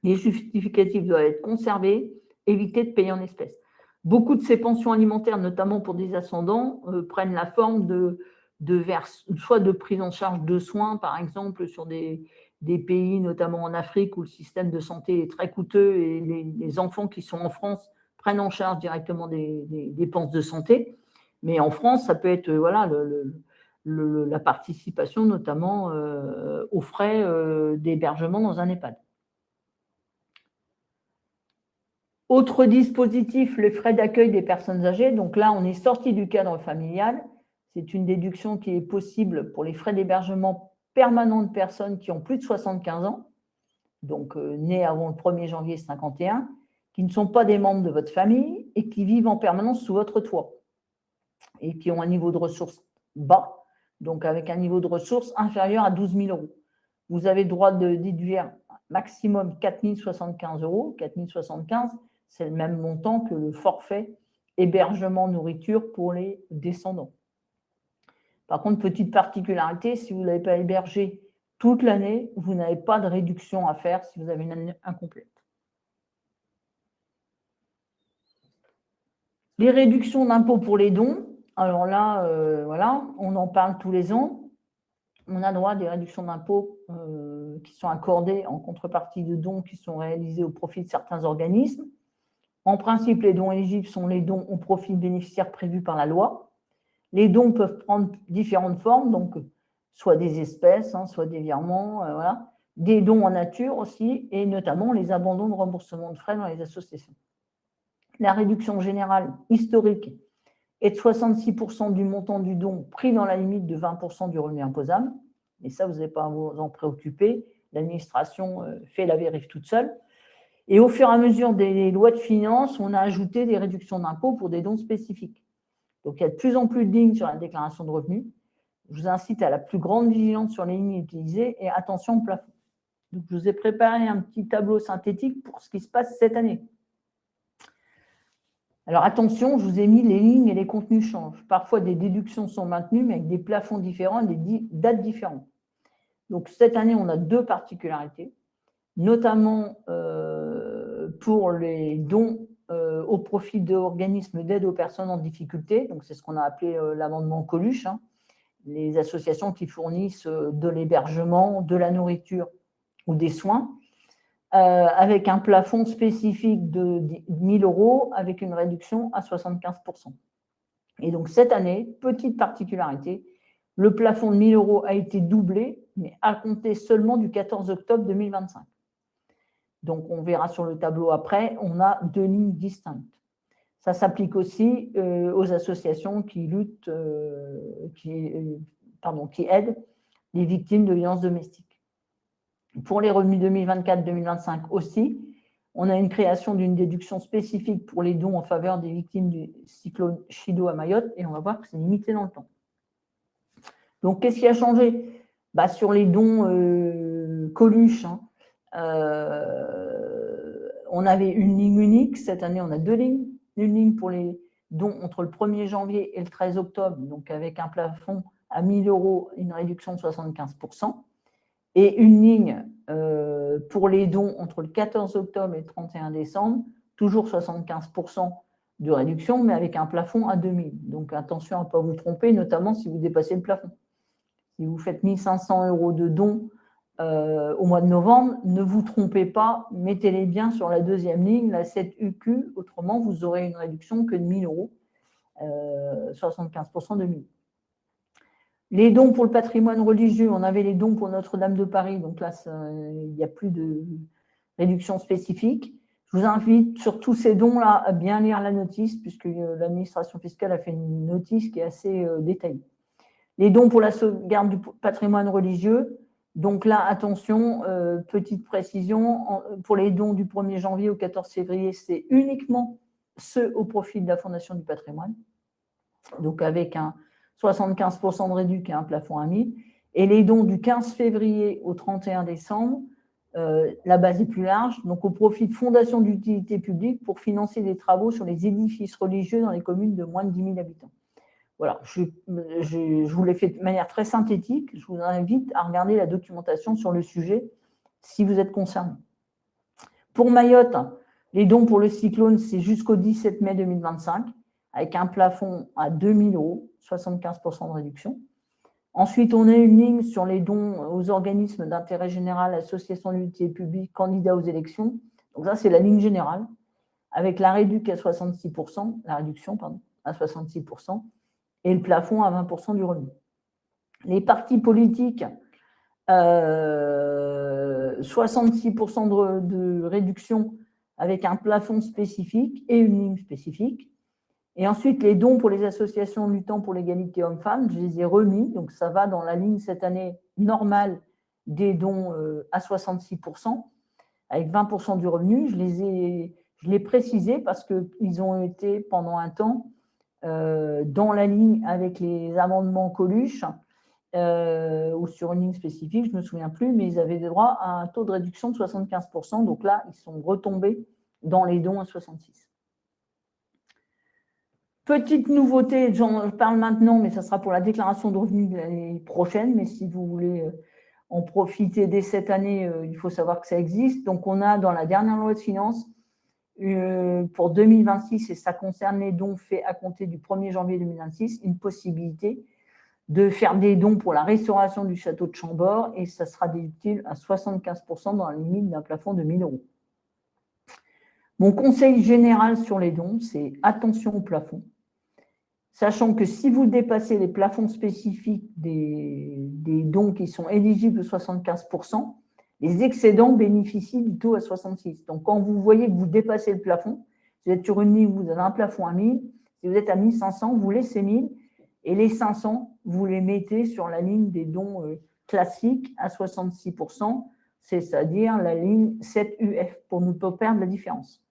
Les justificatifs doivent être conservés, éviter de payer en espèces. Beaucoup de ces pensions alimentaires, notamment pour des ascendants, prennent la forme soit de prise en charge de soins, par exemple, sur des pays, notamment en Afrique, où le système de santé est très coûteux et les enfants qui sont en France prennent en charge directement des dépenses de santé. Mais en France, ça peut être voilà, la participation notamment aux frais d'hébergement dans un EHPAD. Autre dispositif, les frais d'accueil des personnes âgées. Donc là, on est sorti du cadre familial. C'est une déduction qui est possible pour les frais d'hébergement permanent de personnes qui ont plus de 75 ans, donc nées avant le 1er janvier 51, qui ne sont pas des membres de votre famille et qui vivent en permanence sous votre toit et qui ont un niveau de ressources bas, donc avec un niveau de ressources inférieur à 12 000 €. Vous avez le droit de déduire maximum 4 075 €. 4 075, c'est le même montant que le forfait hébergement-nourriture pour les descendants. Par contre, petite particularité, si vous ne l'avez pas hébergé toute l'année, vous n'avez pas de réduction à faire si vous avez une année incomplète. Les réductions d'impôts pour les dons, alors là, voilà, on en parle tous les ans. On a droit à des réductions d'impôts qui sont accordées en contrepartie de dons qui sont réalisés au profit de certains organismes. En principe, les dons éligibles sont les dons au profit de bénéficiaires prévus par la loi. Les dons peuvent prendre différentes formes, donc soit des espèces, soit des virements, voilà. des dons en nature aussi, et notamment les abandons de remboursement de frais dans les associations. La réduction générale historique est de 66% du montant du don pris dans la limite de 20% du revenu imposable. Et ça, vous n'avez pas à vous en préoccuper. L'administration fait la vérif toute seule. Et au fur et à mesure des lois de finances, on a ajouté des réductions d'impôts pour des dons spécifiques. Donc, il y a de plus en plus de lignes sur la déclaration de revenus. Je vous incite à la plus grande vigilance sur les lignes utilisées et attention au plafond. Donc, je vous ai préparé un petit tableau synthétique pour ce qui se passe cette année. Alors, attention, je vous ai mis les lignes et les contenus changent. Parfois, des déductions sont maintenues, mais avec des plafonds différents et des dates différentes. Donc, cette année, on a deux particularités, notamment pour les dons au profit d'organismes d'aide aux personnes en difficulté. Donc, c'est ce qu'on a appelé l'amendement Coluche, hein, les associations qui fournissent de l'hébergement, de la nourriture ou des soins, avec un plafond spécifique de 1 000 € avec une réduction à 75%. Et donc, cette année, petite particularité, le plafond de 1 000 € a été doublé, mais à compter seulement du 14 octobre 2025. Donc, on verra sur le tableau après, on a deux lignes distinctes. Ça s'applique aussi aux associations qui luttent, qui aident les victimes de violences domestiques. Pour les revenus 2024-2025 aussi, on a une création d'une déduction spécifique pour les dons en faveur des victimes du cyclone Chido à Mayotte, et on va voir que c'est limité dans le temps. Donc, qu'est-ce qui a changé? Sur les dons Coluche, hein, on avait une ligne unique. Cette année, on a deux lignes. Une ligne pour les dons entre le 1er janvier et le 13 octobre, donc avec un plafond à 1 000 €, une réduction de 75%. Et une ligne pour les dons entre le 14 octobre et le 31 décembre, toujours 75% de réduction, mais avec un plafond à 2 000. Donc, attention à ne pas vous tromper, notamment si vous dépassez le plafond. Si vous faites 1 500 € de dons au mois de novembre, ne vous trompez pas, mettez-les bien sur la deuxième ligne, la 7UQ, autrement, vous aurez une réduction que de 1 000 €, 75% de 1 000. Les dons pour le patrimoine religieux, on avait les dons pour Notre-Dame de Paris, donc là, il n'y a plus de réduction spécifique. Je vous invite sur tous ces dons-là à bien lire la notice, puisque l'administration fiscale a fait une notice qui est assez détaillée. Les dons pour la sauvegarde du patrimoine religieux, donc là, attention, petite précision, pour les dons du 1er janvier au 14 février, c'est uniquement ceux au profit de la Fondation du patrimoine, donc avec un 75% de réduction et un plafond à 1 000. Et les dons du 15 février au 31 décembre, la base est plus large, donc au profit de fondations d'utilité publique pour financer des travaux sur les édifices religieux dans les communes de moins de 10 000 habitants. Voilà, je vous l'ai fait de manière très synthétique. Je vous invite à regarder la documentation sur le sujet si vous êtes concerné. Pour Mayotte, les dons pour le cyclone, c'est jusqu'au 17 mai 2025, avec un plafond à 2 000 €, 75% de réduction. Ensuite, on a une ligne sur les dons aux organismes d'intérêt général, associations d'utilité publique, candidats aux élections. Donc ça, c'est la ligne générale, avec la réduction à 66%, à 66%, et le plafond à 20% du revenu. Les partis politiques, 66% de réduction avec un plafond spécifique et une ligne spécifique. Et ensuite, les dons pour les associations luttant pour l'égalité hommes-femmes, je les ai remis. Donc, ça va dans la ligne cette année normale des dons à 66%, avec 20% du revenu. Je l'ai précisé parce qu'ils ont été pendant un temps dans la ligne avec les amendements Coluche ou sur une ligne spécifique, je ne me souviens plus, mais ils avaient droit à un taux de réduction de 75%. Donc là, ils sont retombés dans les dons à 66%. Petite nouveauté, j'en parle maintenant, mais ça sera pour la déclaration de revenus de l'année prochaine. Mais si vous voulez en profiter dès cette année, il faut savoir que ça existe. Donc, on a dans la dernière loi de finances pour 2026, et ça concerne les dons faits à compter du 1er janvier 2026, une possibilité de faire des dons pour la restauration du château de Chambord, et ça sera déductible à 75% dans la limite d'un plafond de 1 000 €. Mon conseil général sur les dons, c'est attention au plafond, sachant que si vous dépassez les plafonds spécifiques des dons qui sont éligibles de 75%, Les excédents bénéficient du taux à 66. Donc, quand vous voyez que vous dépassez le plafond, si vous êtes sur une ligne, vous avez un plafond à 1000. Si vous êtes à 1500, vous laissez 1000. Et les 500, vous les mettez sur la ligne des dons classiques à 66%, c'est-à-dire la ligne 7UF, pour ne pas perdre la différence.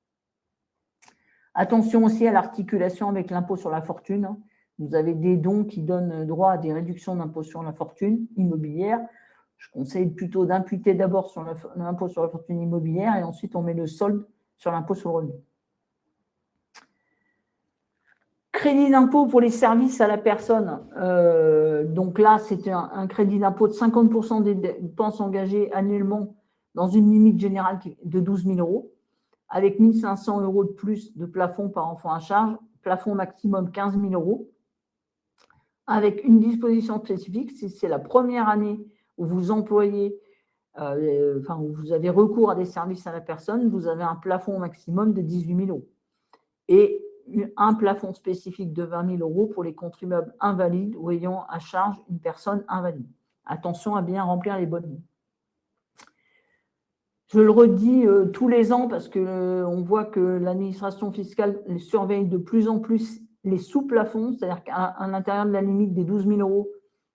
Attention aussi à l'articulation avec l'impôt sur la fortune. Vous avez des dons qui donnent droit à des réductions d'impôt sur la fortune immobilière. Je conseille plutôt d'imputer d'abord sur l'impôt sur la fortune immobilière et ensuite on met le solde sur l'impôt sur le revenu. Crédit d'impôt pour les services à la personne. Donc là, c'est un crédit d'impôt de 50% des dépenses engagées annuellement dans une limite générale de 12 000 €, avec 1 500 € de plus de plafond par enfant à charge, plafond maximum 15 000 €, avec une disposition spécifique, si c'est la première année où vous employez, où vous avez recours à des services à la personne, vous avez un plafond maximum de 18 000 €. Et un plafond spécifique de 20 000 € pour les contribuables invalides ou ayant à charge une personne invalide. Attention à bien remplir les bonnes lignes. Je le redis tous les ans parce qu'on voit que l'administration fiscale surveille de plus en plus les sous-plafonds, c'est-à-dire qu'à l'intérieur de la limite des 12 000 €,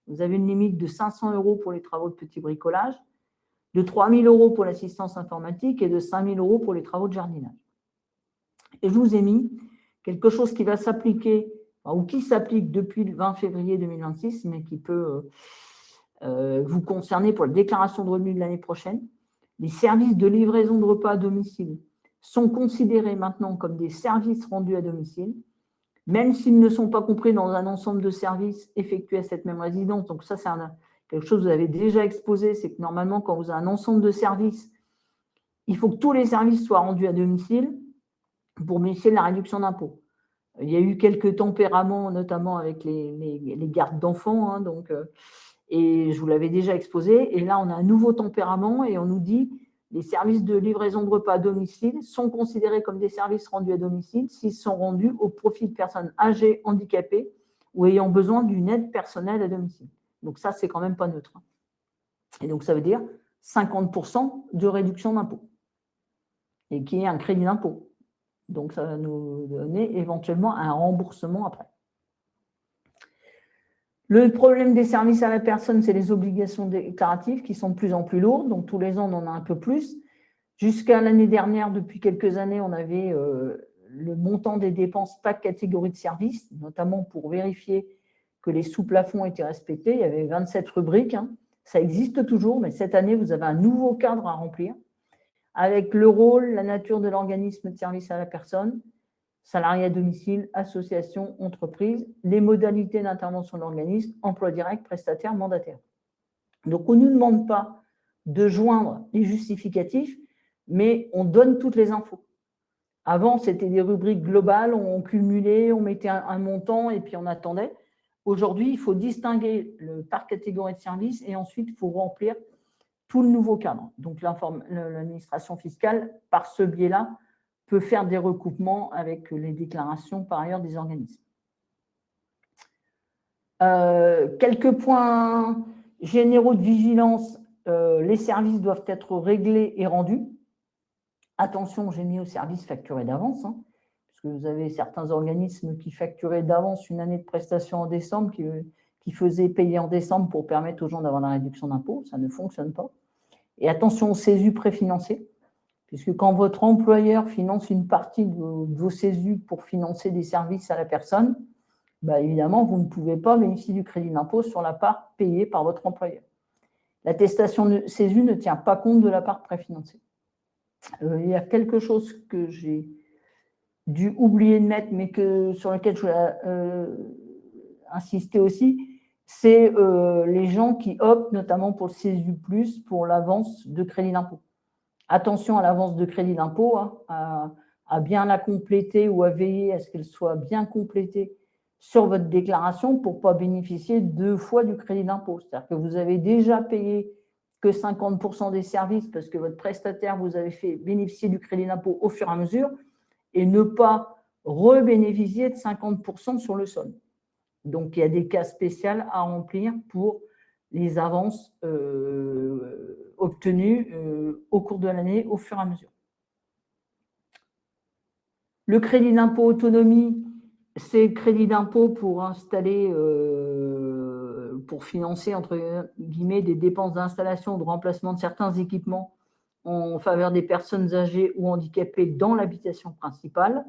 vous avez une limite de 500 € pour les travaux de petit bricolage, de 3 000 € pour l'assistance informatique et de 5 000 € pour les travaux de jardinage. Et je vous ai mis quelque chose qui va s'appliquer ou qui s'applique depuis le 20 février 2026, mais qui peut vous concerner pour la déclaration de revenus de l'année prochaine. Les services de livraison de repas à domicile sont considérés maintenant comme des services rendus à domicile, même s'ils ne sont pas compris dans un ensemble de services effectués à cette même résidence. Donc ça, c'est quelque chose que vous avez déjà exposé, c'est que normalement, quand vous avez un ensemble de services, il faut que tous les services soient rendus à domicile pour bénéficier de la réduction d'impôt. Il y a eu quelques tempéraments, notamment avec les gardes d'enfants, et je vous l'avais déjà exposé. Et là, on a un nouveau tempérament et on nous dit les services de livraison de repas à domicile sont considérés comme des services rendus à domicile s'ils sont rendus au profit de personnes âgées, handicapées ou ayant besoin d'une aide personnelle à domicile. Donc ça, c'est quand même pas neutre. Et donc, ça veut dire 50% de réduction d'impôt et qui est un crédit d'impôt. Donc, ça va nous donner éventuellement un remboursement après. Le problème des services à la personne, c'est les obligations déclaratives qui sont de plus en plus lourdes. Donc, tous les ans, on en a un peu plus. Jusqu'à l'année dernière, depuis quelques années, on avait le montant des dépenses par catégorie de services, notamment pour vérifier que les sous-plafonds étaient respectés. Il y avait 27 rubriques. Ça existe toujours, mais cette année, vous avez un nouveau cadre à remplir avec le rôle, la nature de l'organisme de service à la personne, salarié à domicile, association, entreprise, les modalités d'intervention de l'organisme, emploi direct, prestataire, mandataire. Donc, on ne nous demande pas de joindre les justificatifs, mais on donne toutes les infos. Avant, c'était des rubriques globales, on cumulait, on mettait un montant et puis on attendait. Aujourd'hui, il faut distinguer par catégorie de service et ensuite, il faut remplir tout le nouveau cadre. Donc, l'administration fiscale, par ce biais-là, peut faire des recoupements avec les déclarations par ailleurs des organismes. Quelques points généraux de vigilance. Les services doivent être réglés et rendus. Attention, j'ai mis au service facturé d'avance, parce que vous avez certains organismes qui facturaient d'avance une année de prestation en décembre, qui faisaient payer en décembre pour permettre aux gens d'avoir la réduction d'impôt. Ça ne fonctionne pas. Et attention aux CESU préfinancés, puisque quand votre employeur finance une partie de vos CESU pour financer des services à la personne, évidemment, vous ne pouvez pas bénéficier du crédit d'impôt sur la part payée par votre employeur. L'attestation de CESU ne tient pas compte de la part préfinancée. Il y a quelque chose que j'ai dû oublier de mettre, mais sur lequel je voulais insister aussi, c'est les gens qui optent notamment pour le CESU+, pour l'avance de crédit d'impôt. Attention à l'avance de crédit d'impôt, à bien la compléter ou à veiller à ce qu'elle soit bien complétée sur votre déclaration pour ne pas bénéficier 2 fois du crédit d'impôt. C'est-à-dire que vous avez déjà payé que 50% des services parce que votre prestataire vous avez fait bénéficier du crédit d'impôt au fur et à mesure et ne pas rebénéficier de 50% sur le solde. Donc, il y a des cas spéciaux à remplir pour les avances obtenues au cours de l'année au fur et à mesure. Le crédit d'impôt autonomie, c'est le crédit d'impôt pour installer, pour financer, entre guillemets, des dépenses d'installation ou de remplacement de certains équipements en faveur des personnes âgées ou handicapées dans l'habitation principale.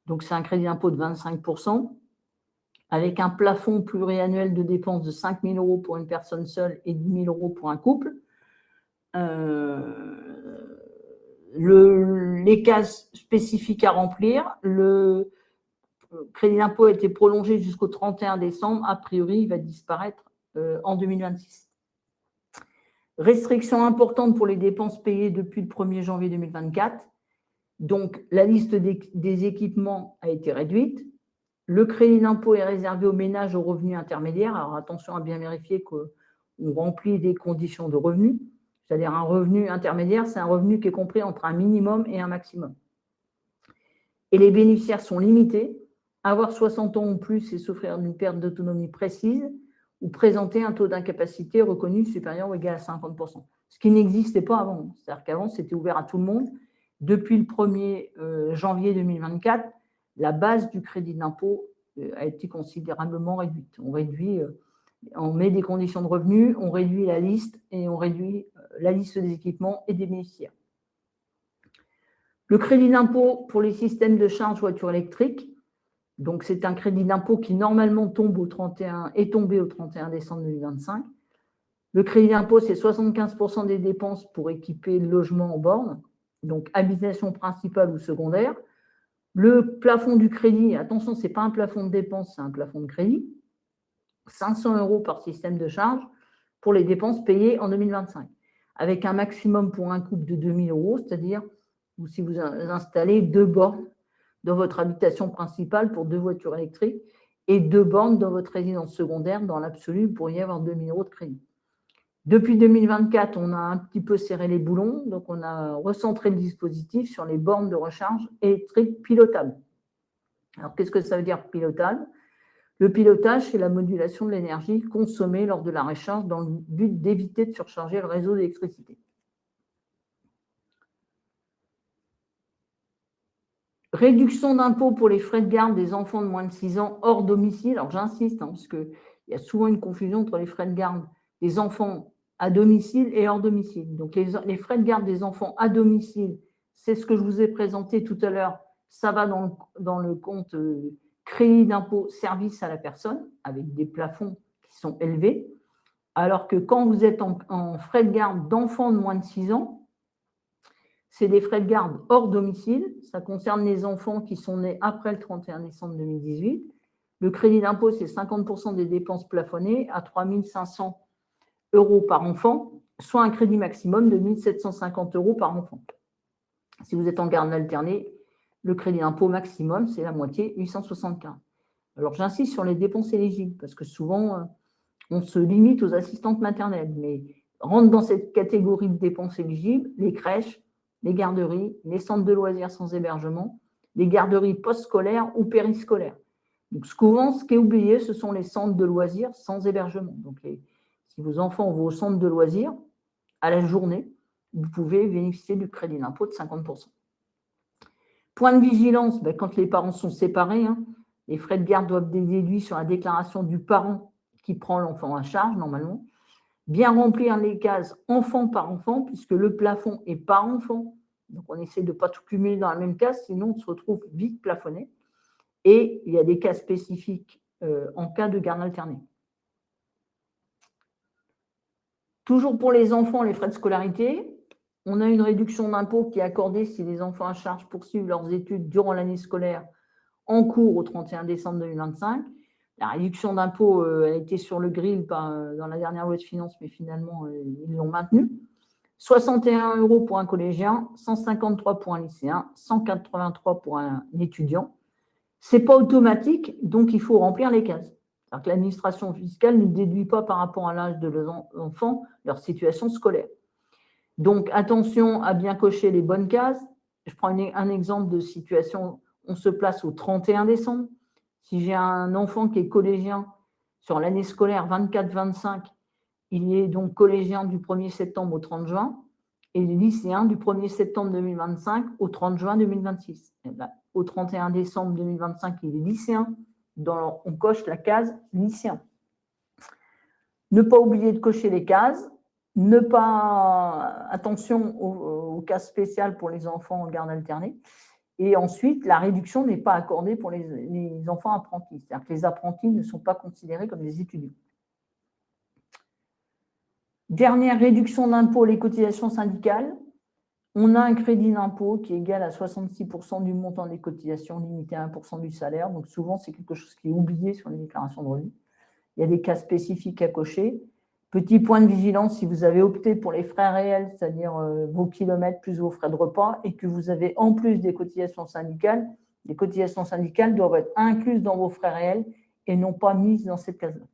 Donc, c'est un crédit d'impôt de 25%, avec un plafond pluriannuel de dépenses de 5 000 € pour une personne seule et 10 000 € pour un couple. Les cases spécifiques à remplir, le crédit d'impôt a été prolongé jusqu'au 31 décembre. A priori, il va disparaître en 2026. Restriction importante pour les dépenses payées depuis le 1er janvier 2024. Donc, la liste des équipements a été réduite. Le crédit d'impôt est réservé aux ménages aux revenus intermédiaires. Alors, attention à bien vérifier qu'on remplit des conditions de revenus. C'est-à-dire un revenu intermédiaire, c'est un revenu qui est compris entre un minimum et un maximum. Et les bénéficiaires sont limités. Avoir 60 ans ou plus et souffrir d'une perte d'autonomie précise ou présenter un taux d'incapacité reconnu supérieur ou égal à 50%. Ce qui n'existait pas avant. C'est-à-dire qu'avant, c'était ouvert à tout le monde. Depuis le 1er janvier 2024, la base du crédit d'impôt a été considérablement réduite. On met des conditions de revenus, on réduit la liste et on réduit la liste des équipements et des bénéficiaires. Le crédit d'impôt pour les systèmes de charge voitures électriques, donc c'est un crédit d'impôt qui normalement est tombé au 31 décembre 2025. Le crédit d'impôt, c'est 75% des dépenses pour équiper le logement en borne, donc habitation principale ou secondaire. Le plafond du crédit, attention, ce n'est pas un plafond de dépenses, c'est un plafond de crédit. 500 € par système de charge pour les dépenses payées en 2025, avec un maximum pour un couple de 2 000 €, c'est-à-dire si vous installez 2 bornes dans votre habitation principale pour 2 voitures électriques et 2 bornes dans votre résidence secondaire, dans l'absolu, vous pourriez avoir 2 000 € de crédit. Depuis 2024, on a un petit peu serré les boulons, donc on a recentré le dispositif sur les bornes de recharge électrique pilotables. Alors, qu'est-ce que ça veut dire pilotable ? Le pilotage, c'est la modulation de l'énergie consommée lors de la recharge dans le but d'éviter de surcharger le réseau d'électricité. Réduction d'impôt pour les frais de garde des enfants de moins de 6 ans hors domicile. Alors, j'insiste, parce qu'il y a souvent une confusion entre les frais de garde des enfants à domicile et hors domicile. Donc, les frais de garde des enfants à domicile, c'est ce que je vous ai présenté tout à l'heure. Ça va dans le compte crédit d'impôt service à la personne, avec des plafonds qui sont élevés. Alors que quand vous êtes en frais de garde d'enfants de moins de 6 ans, c'est des frais de garde hors domicile. Ça concerne les enfants qui sont nés après le 31 décembre 2018. Le crédit d'impôt, c'est 50% des dépenses plafonnées à 3 500 € par enfant, soit un crédit maximum de 1 750 € par enfant. Si vous êtes en garde alternée, le crédit d'impôt maximum, c'est la moitié, 875. Alors, j'insiste sur les dépenses éligibles, parce que souvent, on se limite aux assistantes maternelles, mais rentrent dans cette catégorie de dépenses éligibles les crèches, les garderies, les centres de loisirs sans hébergement, les garderies postscolaires ou périscolaires. Donc, souvent, ce qui est oublié, ce sont les centres de loisirs sans hébergement. Donc, si vos enfants vont au centre de loisirs, à la journée, vous pouvez bénéficier du crédit d'impôt de 50%. Point de vigilance, quand les parents sont séparés, les frais de garde doivent être déduits sur la déclaration du parent qui prend l'enfant à charge, normalement. Bien remplir les cases enfant par enfant, puisque le plafond est par enfant. Donc, on essaie de ne pas tout cumuler dans la même case, sinon on se retrouve vite plafonné. Et il y a des cas spécifiques en cas de garde alternée. Toujours pour les enfants, les frais de scolarité, on a une réduction d'impôt qui est accordée si les enfants à charge poursuivent leurs études durant l'année scolaire en cours au 31 décembre 2025. La réduction d'impôt a été sur le grill dans la dernière loi de finances, mais finalement, ils l'ont maintenue. 61 € pour un collégien, 153 pour un lycéen, 183 pour un étudiant. Ce n'est pas automatique, donc il faut remplir les cases. Alors que l'administration fiscale ne déduit pas par rapport à l'âge de leurs enfants leur situation scolaire. Donc, attention à bien cocher les bonnes cases. Je prends un exemple de situation, on se place au 31 décembre. Si j'ai un enfant qui est collégien sur l'année scolaire 24-25, il est donc collégien du 1er septembre au 30 juin et lycéen du 1er septembre 2025 au 30 juin 2026. Et ben, au 31 décembre 2025, il est lycéen. On coche la case lycéen. Ne pas oublier de cocher les cases. Ne pas attention au cas spécial pour les enfants en garde alternée. Et ensuite, la réduction n'est pas accordée pour les enfants apprentis. C'est-à-dire que les apprentis ne sont pas considérés comme des étudiants. Dernière réduction d'impôt, les cotisations syndicales. On a un crédit d'impôt qui est égal à 66% du montant des cotisations, limité à 1% du salaire. Donc souvent, c'est quelque chose qui est oublié sur les déclarations de revenus. Il y a des cas spécifiques à cocher. Petit point de vigilance, si vous avez opté pour les frais réels, c'est-à-dire vos kilomètres plus vos frais de repas, et que vous avez en plus des cotisations syndicales, les cotisations syndicales doivent être incluses dans vos frais réels et non pas mises dans cette case-là.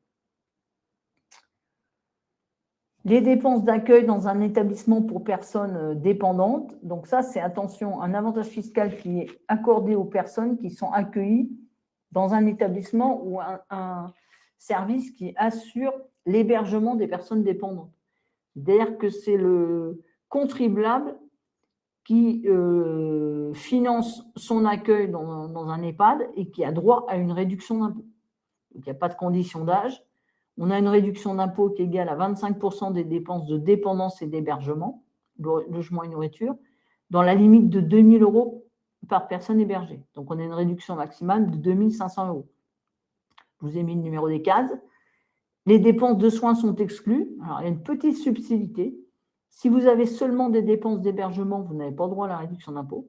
Les dépenses d'accueil dans un établissement pour personnes dépendantes. Donc ça, c'est, attention, un avantage fiscal qui est accordé aux personnes qui sont accueillies dans un établissement ou un service qui assure l'hébergement des personnes dépendantes. C'est-à-dire que c'est le contribuable qui finance son accueil dans un EHPAD et qui a droit à une réduction d'impôt. Donc, il n'y a pas de condition d'âge. On a une réduction d'impôt qui est égale à 25% des dépenses de dépendance et d'hébergement, logement et nourriture, dans la limite de 2 000 € par personne hébergée. Donc, on a une réduction maximale de 2 500 €. Je vous ai mis le numéro des cases. Les dépenses de soins sont exclues. Alors, il y a une petite subtilité. Si vous avez seulement des dépenses d'hébergement, vous n'avez pas droit à la réduction d'impôt.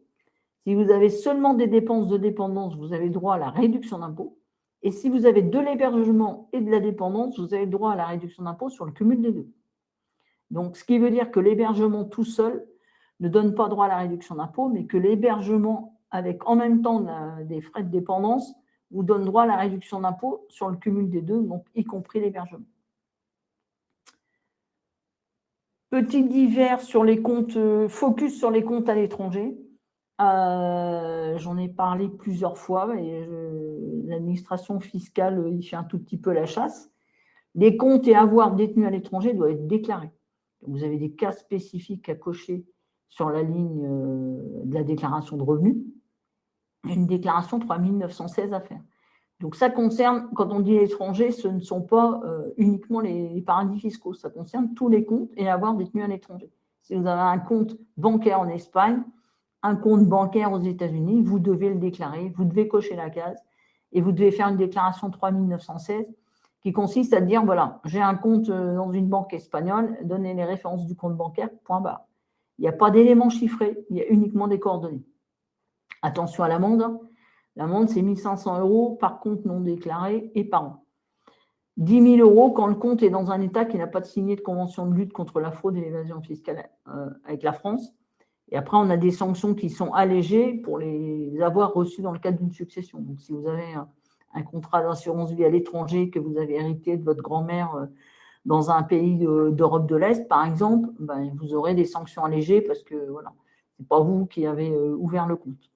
Si vous avez seulement des dépenses de dépendance, vous avez droit à la réduction d'impôt. Et si vous avez de l'hébergement et de la dépendance, vous avez droit à la réduction d'impôt sur le cumul des deux. Donc, ce qui veut dire que l'hébergement tout seul ne donne pas droit à la réduction d'impôt, mais que l'hébergement avec en même temps des frais de dépendance vous donne droit à la réduction d'impôt sur le cumul des deux, donc y compris l'hébergement. Petit divers sur les comptes, focus sur les comptes à l'étranger. J'en ai parlé plusieurs fois et l'administration fiscale y fait un tout petit peu la chasse. Les comptes et avoirs détenus à l'étranger doivent être déclarés. Donc, vous avez des cas spécifiques à cocher sur la ligne de la déclaration de revenus. Une déclaration 3916 à faire. Donc ça concerne, quand on dit l'étranger, ce ne sont pas uniquement les paradis fiscaux, ça concerne tous les comptes et avoirs détenus à l'étranger. Si vous avez un compte bancaire en Espagne, un compte bancaire aux États-Unis, vous devez le déclarer, vous devez cocher la case et vous devez faire une déclaration 3916 qui consiste à dire, voilà, j'ai un compte dans une banque espagnole, donnez les références du compte bancaire, point barre. Il n'y a pas d'éléments chiffrés, il y a uniquement des coordonnées. Attention à l'amende. L'amende, c'est 1 500 € par compte non déclaré et par an. 10 000 € quand le compte est dans un État qui n'a pas signé de convention de lutte contre la fraude et l'évasion fiscale avec la France. Et après, on a des sanctions qui sont allégées pour les avoirs reçus dans le cadre d'une succession. Donc, si vous avez un contrat d'assurance vie à l'étranger que vous avez hérité de votre grand-mère dans un pays d'Europe de l'Est, par exemple, ben, vous aurez des sanctions allégées parce que voilà, ce n'est pas vous qui avez ouvert le compte.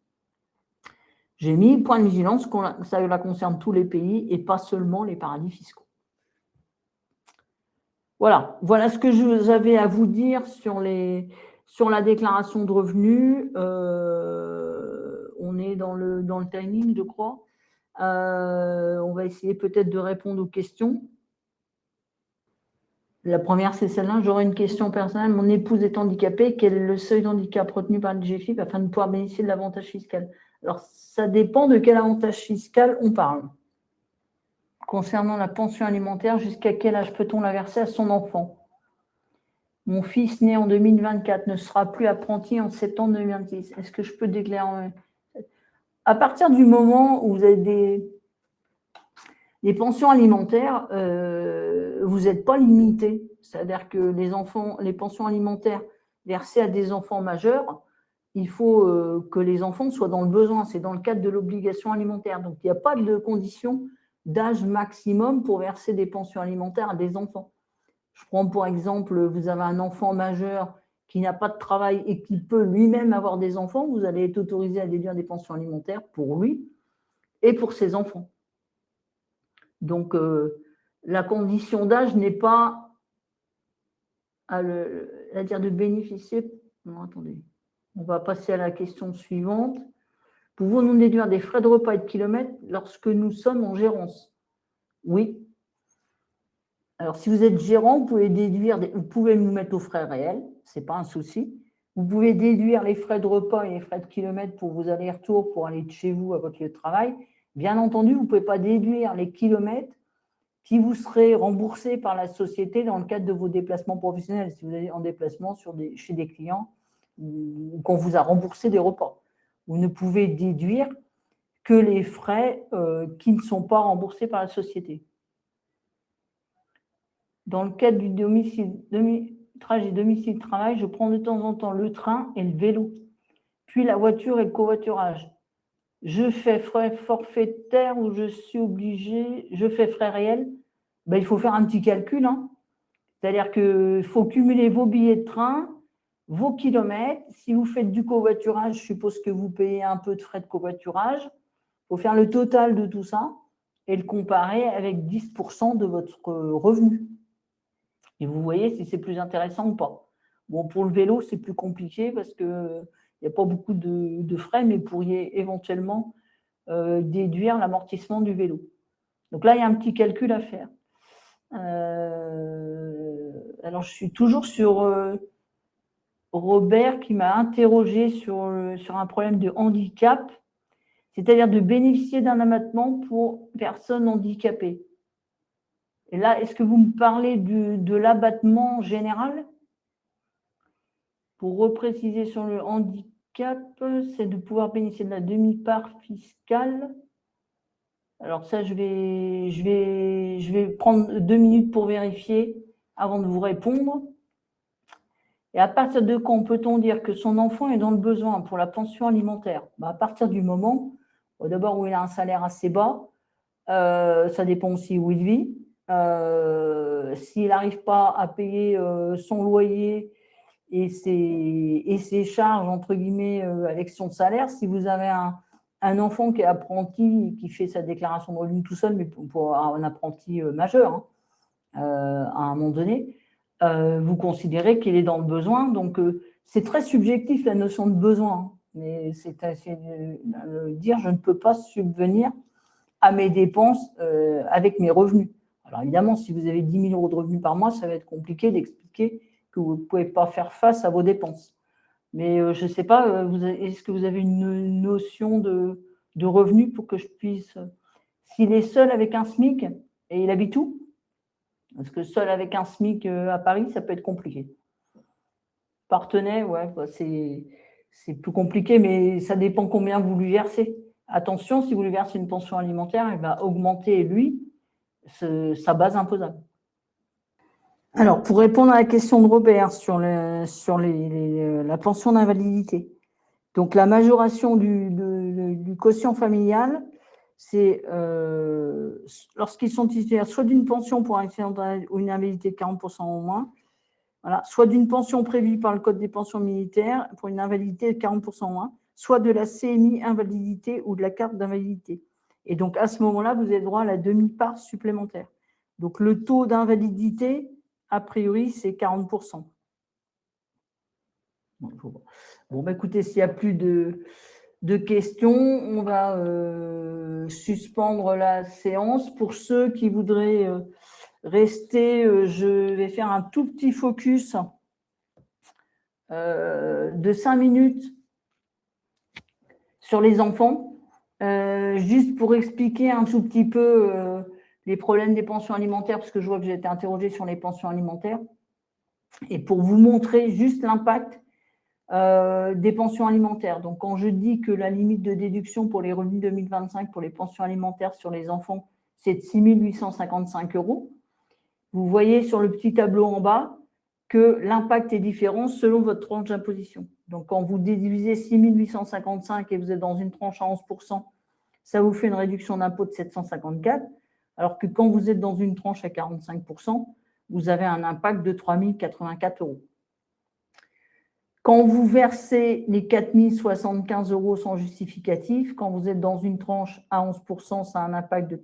J'ai mis point de vigilance, ça concerne tous les pays et pas seulement les paradis fiscaux. Voilà ce que j'avais à vous dire sur la déclaration de revenus. On est dans le timing, je crois. On va essayer peut-être de répondre aux questions. La première, c'est celle-là. J'aurais une question personnelle. Mon épouse est handicapée. Quel est le seuil d'handicap retenu par le GFIP afin de pouvoir bénéficier de l'avantage fiscal? Alors, ça dépend de quel avantage fiscal on parle. Concernant la pension alimentaire, jusqu'à quel âge peut-on la verser à son enfant? Mon fils né en 2024 ne sera plus apprenti en septembre 2026. Est-ce que je peux déclarer? À partir du moment où vous avez des pensions alimentaires, vous n'êtes pas limité. C'est-à-dire que les pensions alimentaires versées à des enfants majeurs, il faut que les enfants soient dans le besoin. C'est dans le cadre de l'obligation alimentaire. Donc, il n'y a pas de condition d'âge maximum pour verser des pensions alimentaires à des enfants. Je prends pour exemple, vous avez un enfant majeur qui n'a pas de travail et qui peut lui-même avoir des enfants, vous allez être autorisé à déduire des pensions alimentaires pour lui et pour ses enfants. Donc, la condition d'âge n'est pas c'est-à-dire de bénéficier. Non, attendez. On va passer à la question suivante. Pouvons-nous déduire des frais de repas et de kilomètres lorsque nous sommes en gérance? Oui. Alors, si vous êtes gérant, vous pouvez déduire, vous pouvez nous mettre aux frais réels, ce n'est pas un souci. Vous pouvez déduire les frais de repas et les frais de kilomètres pour vos allers-retours, pour aller de chez vous à votre lieu de travail. Bien entendu, vous ne pouvez pas déduire les kilomètres qui vous seraient remboursés par la société dans le cadre de vos déplacements professionnels, si vous êtes en déplacement chez des clients ou qu'on vous a remboursé des repas. Vous ne pouvez déduire que les frais qui ne sont pas remboursés par la société. Dans le cadre du trajet domicile-travail, je prends de temps en temps le train et le vélo, puis la voiture et le covoiturage. Je fais frais forfaitaires ou je suis obligé, je fais frais réels. Ben, il faut faire un petit calcul. Hein. C'est-à-dire qu'il faut cumuler vos billets de train, vos kilomètres. Si vous faites du covoiturage, je suppose que vous payez un peu de frais de covoiturage. Il faut faire le total de tout ça et le comparer avec 10% de votre revenu. Et vous voyez si c'est plus intéressant ou pas. Bon, pour le vélo, c'est plus compliqué parce qu'il n'y a pas beaucoup de frais, mais vous pourriez éventuellement déduire l'amortissement du vélo. Donc là, il y a un petit calcul à faire. Alors, je suis toujours sur Robert qui m'a interrogé sur un problème de handicap, c'est-à-dire de bénéficier d'un abattement pour personnes handicapées. Et là, est-ce que vous me parlez de l'abattement général? Pour repréciser sur le handicap, c'est de pouvoir bénéficier de la demi-part fiscale. Alors ça, je vais prendre 2 minutes pour vérifier avant de vous répondre. Et à partir de quand peut-on dire que son enfant est dans le besoin pour la pension alimentaire? À partir du moment, d'abord, où il a un salaire assez bas, ça dépend aussi où il vit. S'il n'arrive pas à payer son loyer et ses charges, entre guillemets, avec son salaire, si vous avez un enfant qui est apprenti, qui fait sa déclaration de revenus tout seul, mais pour un apprenti majeur, hein, à un moment donné, vous considérez qu'il est dans le besoin. Donc, c'est très subjectif, la notion de besoin. Hein, mais c'est dire je ne peux pas subvenir à mes dépenses avec mes revenus. Alors, évidemment, si vous avez 10 000 € de revenus par mois, ça va être compliqué d'expliquer que vous ne pouvez pas faire face à vos dépenses. Mais je ne sais pas, est-ce que vous avez une notion de revenus pour que je puisse… S'il est seul avec un SMIC et il habite où? Parce que seul avec un SMIC à Paris, ça peut être compliqué. Partenaire, ouais, c'est plus compliqué, mais ça dépend combien vous lui versez. Attention, si vous lui versez une pension alimentaire, il va augmenter, lui, sa base imposable. Alors, pour répondre à la question de Robert sur la pension d'invalidité, donc la majoration du quotient familial, c'est lorsqu'ils sont titulaires soit d'une pension pour un accident ou une invalidité de 40% au moins, voilà, soit d'une pension prévue par le Code des pensions militaires pour une invalidité de 40% au moins, soit de la CMI invalidité ou de la carte d'invalidité. Et donc, à ce moment-là, vous avez droit à la demi-part supplémentaire. Donc, le taux d'invalidité, a priori, c'est 40%. Bon, écoutez, s'il n'y a plus de questions, on va suspendre la séance. Pour ceux qui voudraient rester, je vais faire un tout petit focus de 5 minutes sur les enfants, juste pour expliquer un tout petit peu les problèmes des pensions alimentaires, parce que je vois que j'ai été interrogée sur les pensions alimentaires, et pour vous montrer juste l'impact des pensions alimentaires. Donc, quand je dis que la limite de déduction pour les revenus 2025 pour les pensions alimentaires sur les enfants, c'est de 6 855 €, vous voyez sur le petit tableau en bas que l'impact est différent selon votre tranche d'imposition. Donc, quand vous déduisez 6 855 et vous êtes dans une tranche à 11%, ça vous fait une réduction d'impôt de 754, alors que quand vous êtes dans une tranche à 45%, vous avez un impact de 3 084 €. Quand vous versez les 4 075 € sans justificatif, quand vous êtes dans une tranche à 11%, ça a un impact de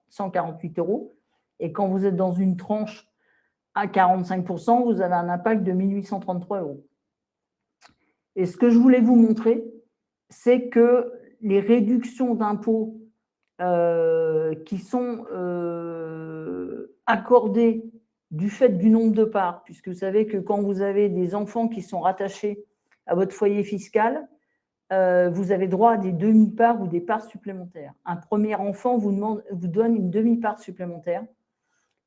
148 €. Et quand vous êtes dans une tranche à 45%, vous avez un impact de 1 833 €. Et ce que je voulais vous montrer, c'est que les réductions d'impôts qui sont accordées du fait du nombre de parts, puisque vous savez que quand vous avez des enfants qui sont rattachés à votre foyer fiscal, vous avez droit à des demi-parts ou des parts supplémentaires. Un premier enfant vous donne une demi-part supplémentaire,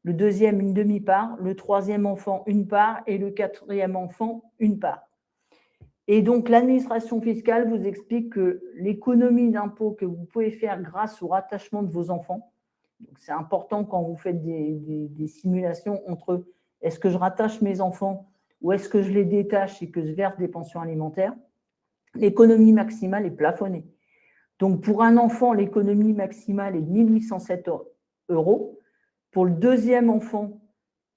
le deuxième une demi-part, le troisième enfant une part et le quatrième enfant une part. Et donc, l'administration fiscale vous explique que l'économie d'impôt que vous pouvez faire grâce au rattachement de vos enfants, c'est important quand vous faites des simulations entre est-ce que je rattache mes enfants ou est-ce que je les détache et que je verse des pensions alimentaires, l'économie maximale est plafonnée. Donc, pour un enfant, l'économie maximale est de 1 807 €. Pour le deuxième enfant,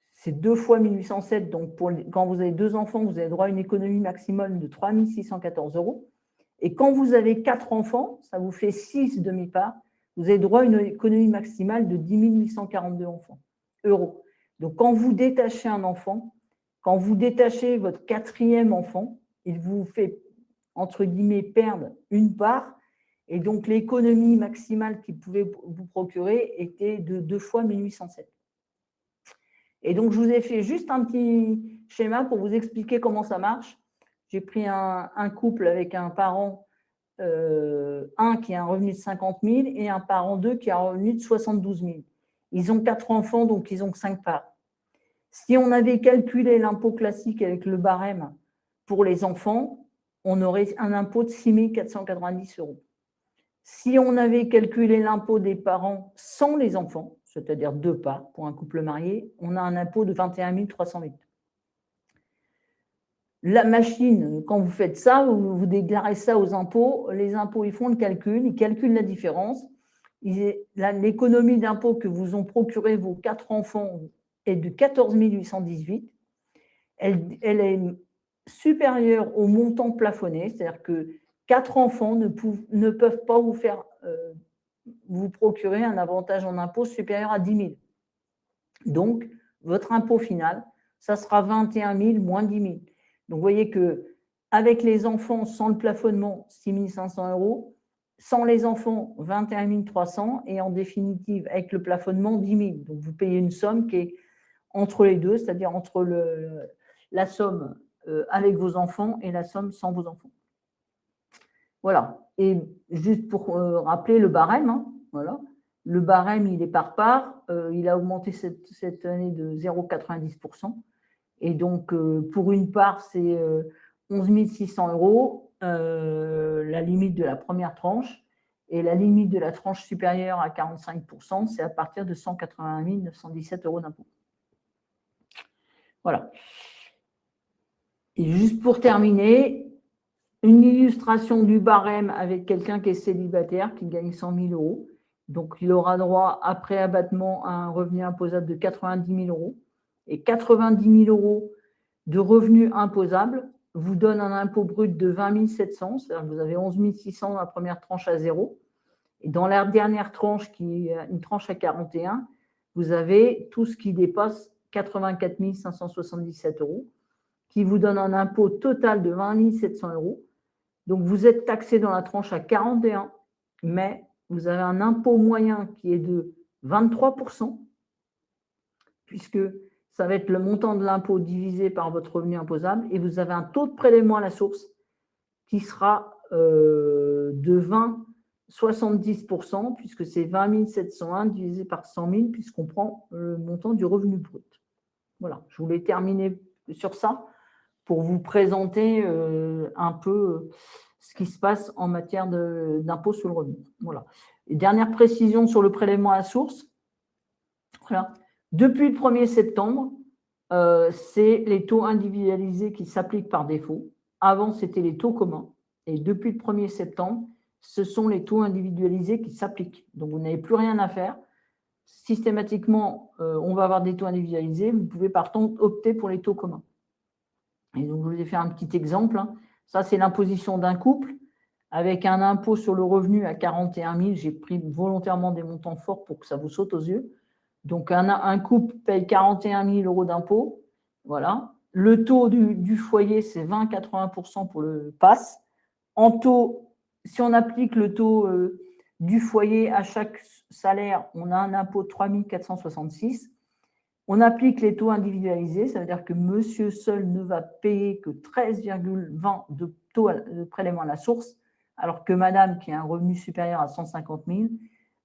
c'est 2 fois 1 807. Donc, quand vous avez 2 enfants, vous avez droit à une économie maximum de 3 614 €. Et quand vous avez 4 enfants, ça vous fait 6 demi-parts. Vous avez droit à une économie maximale de 10 842 €. Donc, quand vous détachez un enfant, quand vous détachez votre quatrième enfant, il vous fait, entre guillemets, perdre une part. Et donc, l'économie maximale qu'il pouvait vous procurer était de 2 fois 1 807. Et donc, je vous ai fait juste un petit schéma pour vous expliquer comment ça marche. J'ai pris un couple avec un parent 1 qui a un revenu de 50 000 et un parent 2 qui a un revenu de 72 000. Ils ont 4 enfants, donc ils ont 5 parts. Si on avait calculé l'impôt classique avec le barème pour les enfants, on aurait un impôt de 6 490 €. Si on avait calculé l'impôt des parents sans les enfants, c'est-à-dire 2 parts pour un couple marié, on a un impôt de 21 308. La machine, quand vous faites ça, vous déclarez ça aux impôts, les impôts, ils font le calcul, ils calculent la différence. L'économie d'impôt que vous ont procuré vos 4 enfants est de 14 818. Elle est supérieure au montant plafonné, c'est-à-dire que 4 enfants ne peuvent pas vous faire vous procurer un avantage en impôt supérieur à 10 000. Donc, votre impôt final, ça sera 21 000 moins 10 000. Donc, vous voyez qu'avec les enfants, sans le plafonnement, 6 500 €, sans les enfants, 21 300 et en définitive, avec le plafonnement, 10 000. Donc, vous payez une somme qui est entre les deux, c'est-à-dire entre la somme avec vos enfants et la somme sans vos enfants. Voilà. Et juste pour rappeler le barème, hein, voilà. Le barème, il est par part. Il a augmenté cette année de 0,90%. Et donc, pour une part, c'est 11 600 €, la limite de la première tranche. Et la limite de la tranche supérieure à 45%, c'est à partir de 180 917 € d'impôt. Voilà. Et juste pour terminer, une illustration du barème avec quelqu'un qui est célibataire, qui gagne 100 000 €. Donc, il aura droit, après abattement, à un revenu imposable de 90 000 € et 90 000 € de revenus imposables vous donne un impôt brut de 20 700, c'est-à-dire que vous avez 11 600 dans la première tranche à 0. Et dans la dernière tranche, qui est une tranche à 41, vous avez tout ce qui dépasse 84 577 €, qui vous donne un impôt total de 20 700 €. Donc, vous êtes taxé dans la tranche à 41, mais vous avez un impôt moyen qui est de 23%, puisque ça va être le montant de l'impôt divisé par votre revenu imposable, et vous avez un taux de prélèvement à la source qui sera de 20,70%, puisque c'est 20 701 divisé par 100 000, puisqu'on prend le montant du revenu brut. Voilà, je voulais terminer sur ça pour vous présenter un peu ce qui se passe en matière d'impôt sur le revenu. Voilà. Et dernière précision sur le prélèvement à la source. Voilà. Depuis le 1er septembre, c'est les taux individualisés qui s'appliquent par défaut. Avant, c'était les taux communs. Et depuis le 1er septembre, ce sont les taux individualisés qui s'appliquent. Donc, vous n'avez plus rien à faire. Systématiquement, on va avoir des taux individualisés. Vous pouvez par contre opter pour les taux communs. Et donc, je vous ai fait un petit exemple. Ça, c'est l'imposition d'un couple avec un impôt sur le revenu à 41 000. J'ai pris volontairement des montants forts pour que ça vous saute aux yeux. Donc, un couple paye 41 000 € d'impôts. Voilà. Le taux du foyer, c'est 20,80% pour le PAS. En taux, si on applique le taux du foyer à chaque salaire, on a un impôt de 3 466. On applique les taux individualisés, ça veut dire que monsieur seul ne va payer que 13,20 de taux de prélèvement à la source, alors que madame, qui a un revenu supérieur à 150 000,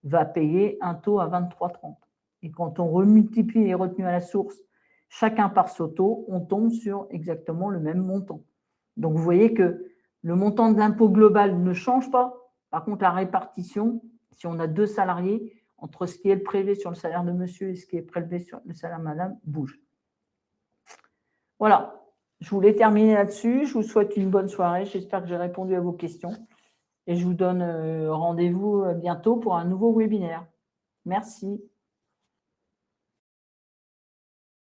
va payer un taux à 23,30. Et quand on remultiplie les retenues à la source, chacun par son taux, on tombe sur exactement le même montant. Donc, vous voyez que le montant de l'impôt global ne change pas. Par contre, la répartition, si on a 2 salariés, entre ce qui est prélevé sur le salaire de monsieur et ce qui est prélevé sur le salaire de madame, bouge. Voilà, je voulais terminer là-dessus. Je vous souhaite une bonne soirée. J'espère que j'ai répondu à vos questions. Et je vous donne rendez-vous bientôt pour un nouveau webinaire. Merci.